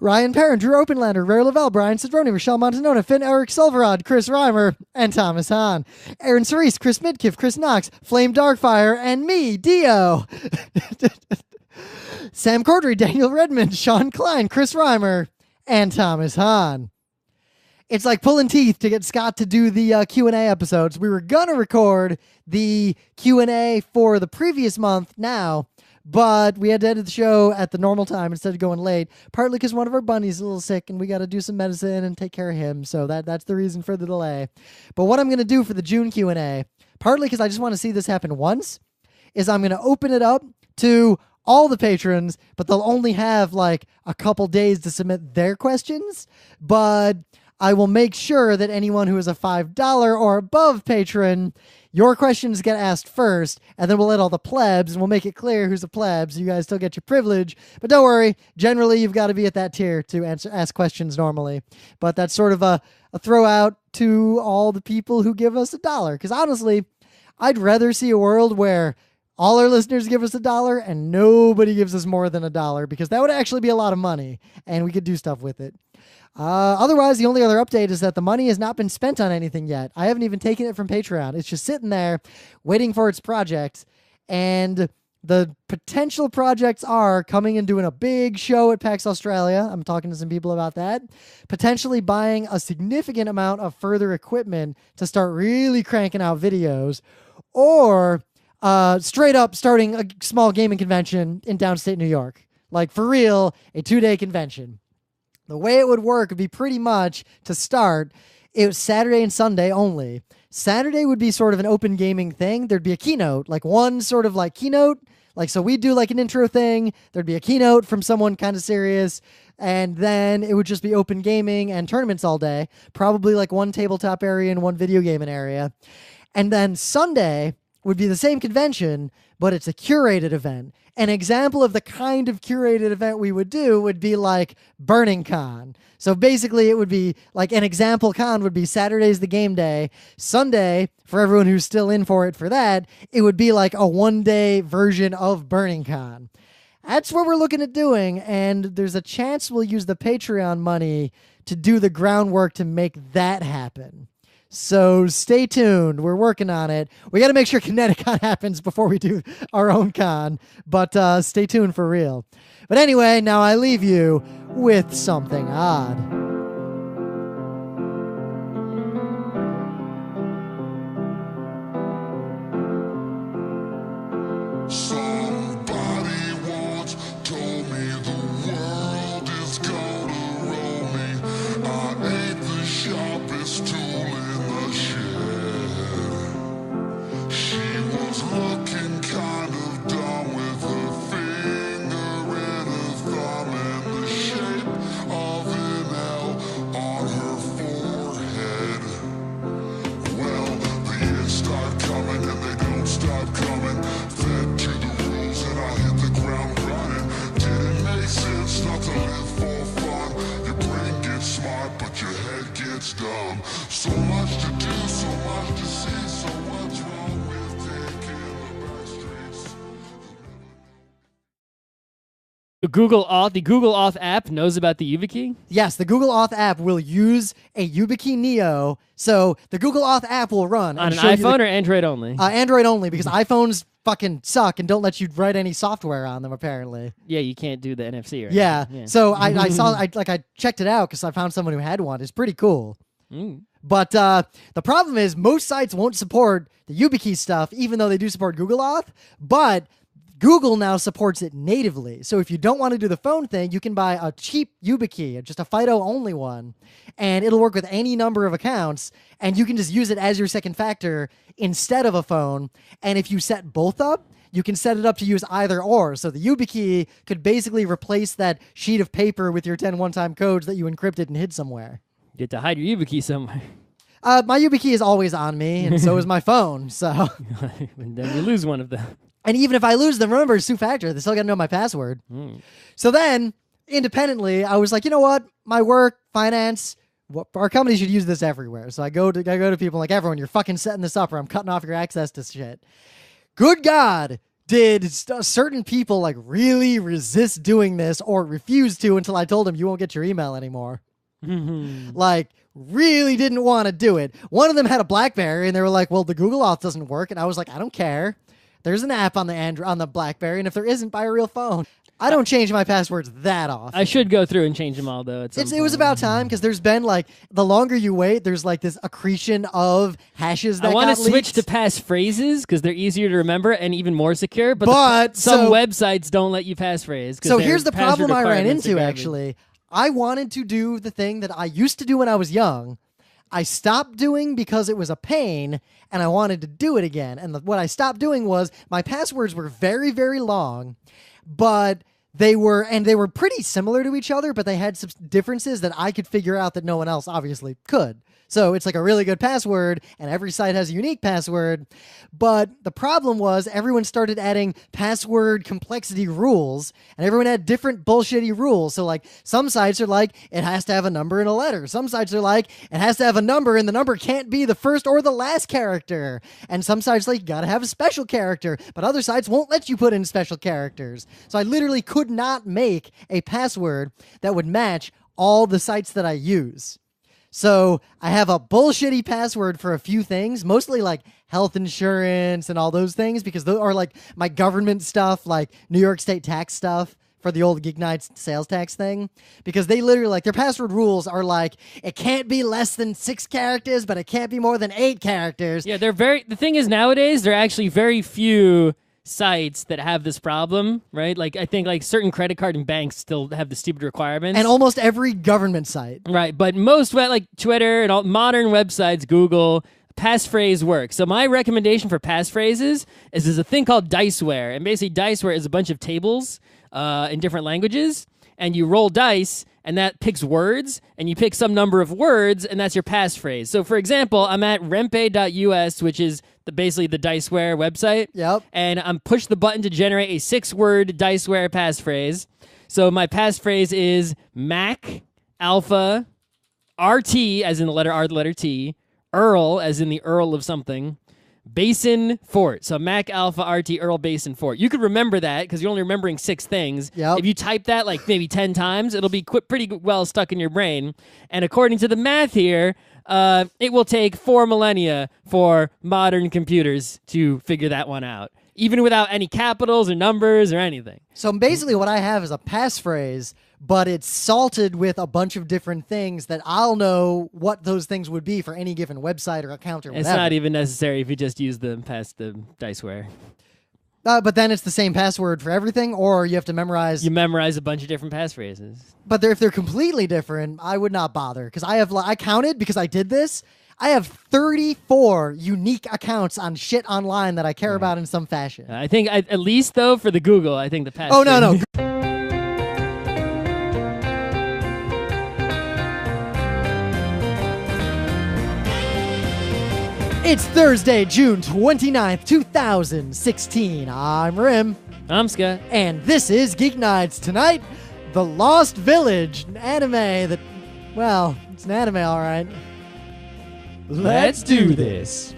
Ryan Perrin, Drew Openlander, Ray Lavelle, Brian Cedrone, Rochelle Montanona, Finn Eric Silverod, Chris Reimer, and Thomas Hahn. Aaron Cerise, Chris Midkiff, Chris Knox, Flame Darkfire, and me, Dio. Sam Cordry, Daniel Redmond, Sean Klein, Chris Reimer, and Thomas Hahn. It's like pulling teeth to get Scott to do the Q&A episodes. We were going to record the Q&A for the previous month now, but we had to edit the show at the normal time instead of going late, partly because one of our bunnies is a little sick and we got to do some medicine and take care of him, so that's the reason for the delay. But what I'm going to do for the June Q&A, partly because I just want to see this happen once, is I'm going to open it up to all the patrons, but they'll only have like a couple days to submit their questions, but I will make sure that anyone who is a $5 or above patron, your questions get asked first, and then we'll let all the plebs, and we'll make it clear who's a pleb, so you guys still get your privilege. But don't worry, generally you've got to be at that tier to ask questions normally. But that's sort of a throw out to all the people who give us $1. Because honestly, I'd rather see a world where all our listeners give us $1 and nobody gives us more than $1, because that would actually be a lot of money, and we could do stuff with it. Otherwise, the only other update is that the money has not been spent on anything yet. I haven't even taken it from Patreon. It's just sitting there waiting for its project. And the potential projects are coming and doing a big show at PAX Australia. I'm talking to some people about that. Potentially buying a significant amount of further equipment to start really cranking out videos. Or straight up starting a small gaming convention in downstate New York. Like, for real, a 2-day convention. The way it would work would be pretty much, to start, it was Saturday and Sunday only. Saturday would be sort of an open gaming thing. There'd be a keynote, like one sort of like keynote. Like, so we'd do like an intro thing. There'd be a keynote from someone kind of serious. And then it would just be open gaming and tournaments all day. Probably like one tabletop area and one video gaming area. And then Sunday would be the same convention, but it's a curated event. An example of the kind of curated event we would do would be like Burning Con. So basically it would be like an example con would be Saturday's the game day. Sunday, for everyone who's still in for it for that, it would be like a 1-day version of Burning Con. That's what we're looking at doing, and there's a chance we'll use the Patreon money to do the groundwork to make that happen. So stay tuned. We're working on it. We got to make sure Kineticon happens before we do our own con, but stay tuned for real. But anyway, now I leave you with something odd. Somebody once told me the world is gonna roll me. I ain't the sharpest tool in the shed. She was looking kind of dumb with her finger and her thumb and the shape of an L on her forehead. Well, the years start coming and they don't stop coming. Fed to the rules and I hit the ground running. Didn't make sense not to live for fun. Your brain gets smart but your head gets dumb. So much to do, so much to see. So what's wrong with taking the back streets? The Google Auth app knows about the YubiKey? Yes, the Google Auth app will use a YubiKey Neo. So the Google Auth app will run On an iPhone or Android only? Android only, because iPhones fucking suck and don't let you write any software on them, apparently. Yeah, you can't do the NFC, right? Yeah. So I saw, I checked it out because I found someone who had one. It's pretty cool. But the problem is most sites won't support the YubiKey stuff, even though they do support Google Auth. But Google now supports it natively. So if you don't want to do the phone thing, you can buy a cheap YubiKey, just a FIDO-only one, and it'll work with any number of accounts, and you can just use it as your second factor instead of a phone. And if you set both up, you can set it up to use either or. So the YubiKey could basically replace that sheet of paper with your 10 one-time codes that you encrypted and hid somewhere. You have to hide your YubiKey somewhere. My YubiKey is always on me, and so is my phone, so... And then you lose one of them. And even if I lose them, remember, it's two-factor. They still got to know my password. So then, independently, I was like, you know what? My work, finance, our company should use this everywhere. So I go to people like, everyone, you're fucking setting this up or I'm cutting off your access to shit. Good God, did certain people like really resist doing this or refuse to until I told them you won't get your email anymore. Like, really didn't want to do it. One of them had a BlackBerry, and they were like, well, the Google Auth doesn't work. And I was like, I don't care. There's an app on the BlackBerry, and if there isn't, buy a real phone. I don't change my passwords that often. I should go through and change them all, though. It was about time, because there's been, like, the longer you wait, there's, like, this accretion of hashes that I want got to switch leaked. to pasphrases, because they're easier to remember and even more secure, but some websites don't let you passphrase. So here's the problem I ran into, actually. I wanted to do the thing that I used to do when I was young. I stopped doing because it was a pain, and I wanted to do it again. And what I stopped doing was my passwords were very, very long, but they were pretty similar to each other, but they had some differences that I could figure out that no one else obviously could. So it's like a really good password, and every site has a unique password. But the problem was everyone started adding password complexity rules, and everyone had different bullshitty rules. So like some sites are like, it has to have a number and a letter. Some sites are like, it has to have a number, and the number can't be the first or the last character. And some sites like, you gotta have a special character, but other sites won't let you put in special characters. So I literally could not make a password that would match all the sites that I use. So I have a bullshitty password for a few things, mostly like health insurance and all those things, because those are like my government stuff, like New York State tax stuff for the old GeekNights sales tax thing, because they literally, like, their password rules are like, it can't be less than 6 characters, but it can't be more than 8 characters. Yeah, the thing is nowadays, there are actually very few sites that have this problem, right? Like, I think like certain credit card and banks still have the stupid requirements. And almost every government site. Right, but most like Twitter and all modern websites, Google, passphrase works. So my recommendation for passphrases is there's a thing called diceware. And basically diceware is a bunch of tables in different languages, and you roll dice, and that picks words, and you pick some number of words, and that's your passphrase. So, for example, I'm at rempe.us, which is basically the Diceware website. Yep. And I'm push the button to generate a 6-word Diceware passphrase. So my passphrase is Mac, Alpha, RT, as in the letter R, the letter T, Earl, as in the Earl of something, Basin Fort. So Mac Alpha RT Earl Basin Fort. You could remember that because you're only remembering 6 things. Yep. If you type that like maybe 10 times, it'll be pretty well stuck in your brain. And according to the math here, it will take 4 millennia for modern computers to figure that one out, even without any capitals or numbers or anything. So basically what I have is a passphrase, but it's salted with a bunch of different things that I'll know what those things would be for any given website or account or whatever. It's not even necessary if you just use the Diceware. But then it's the same password for everything, or you have to memorize... You memorize a bunch of different passphrases. But if they're completely different, I would not bother, because I counted, because I did this, I have 34 unique accounts on shit online that I care about in some fashion. I think, at least, though, for the Google, I think the passphrase... Oh, no. It's Thursday, June 29th, 2016. I'm Rim. I'm Scott. And this is Geek Nights. Tonight, The Lost Village, an anime that, well, it's an anime, all right. Let's do this.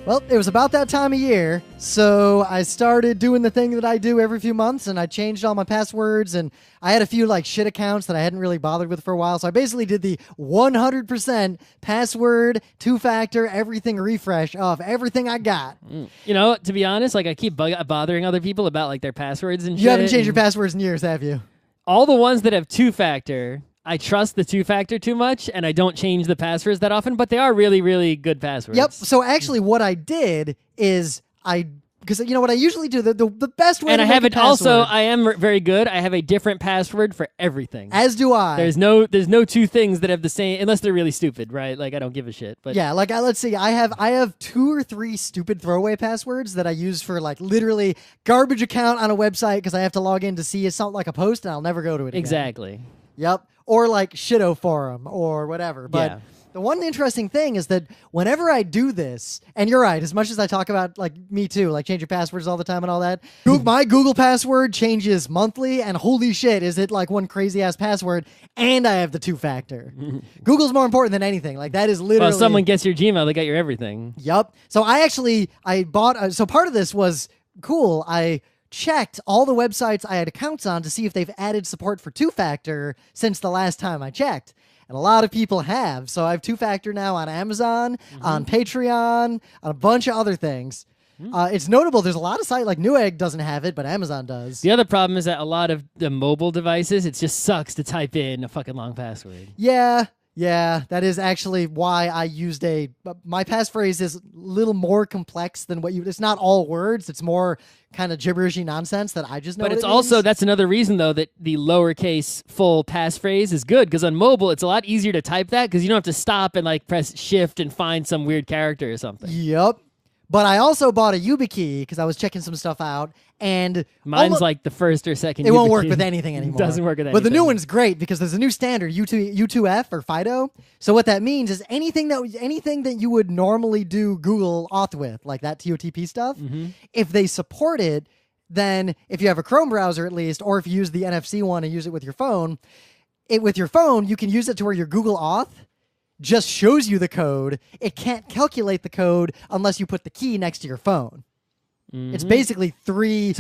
Well, it was about that time of year, so I started doing the thing that I do every few months, and I changed all my passwords, and I had a few, like, shit accounts that I hadn't really bothered with for a while, so I basically did the 100% password, 2-factor, everything refresh of everything I got. You know, to be honest, like, I keep bothering other people about, like, their passwords and shit. You haven't changed your passwords in years, have you? All the ones that have 2-factor... I trust the 2-factor too much, and I don't change the passwords that often, but they are really, really good passwords. Yep. So actually what I did is because you know what I usually do, the best way and to I make have a it password, also, I am very good. I have a different password for everything. as do I. There's no 2 things that have the same, unless they're really stupid, right? Like, I don't give a shit. But yeah, like let's see, I have 2 or 3 stupid throwaway passwords that I use for like literally garbage account on a website because I have to log in to see something like a post and I'll never go to it again. Exactly. Yep. Or like Shitto forum or whatever. But The one interesting thing is that whenever I do this, and you're right, as much as I talk about, like, me too, like change your passwords all the time and all that, my Google password changes monthly, and holy shit, is it like one crazy ass password, and I have the 2-factor. Google's more important than anything. Like, that is literally. Well, someone gets your Gmail, they got your everything. Yup. So I bought, so part of this was cool. I checked all the websites I had accounts on to see if they've added support for 2-factor since the last time I checked. And a lot of people have. So I have 2-factor now on Amazon, on Patreon, on a bunch of other things. It's notable. There's a lot of sites, like Newegg doesn't have it, but Amazon does. The other problem is that a lot of the mobile devices, it just sucks to type in a fucking long password. Yeah, that is actually why I used my passphrase is a little more complex than it's not all words. It's more kind of gibberishy nonsense that I just know. But it's what it also, means. that's another reason, though, that the lowercase full passphrase is good, because on mobile, it's a lot easier to type that, because you don't have to stop and like press shift and find some weird character or something. Yep. But I also bought a YubiKey because I was checking some stuff out, and Mine's like the first or second. it won't YubiKey. work with anything anymore. Doesn't work with anything. But the new one's great because there's a new standard, U2F or FIDO. So what that means is anything that you would normally do Google Auth with, like that TOTP stuff, if they support it, then if you have a Chrome browser at least, or if you use the NFC one and use it with your phone, you can use it to where your Google Auth just shows you the code. It can't calculate the code unless you put the key next to your phone. It's basically 3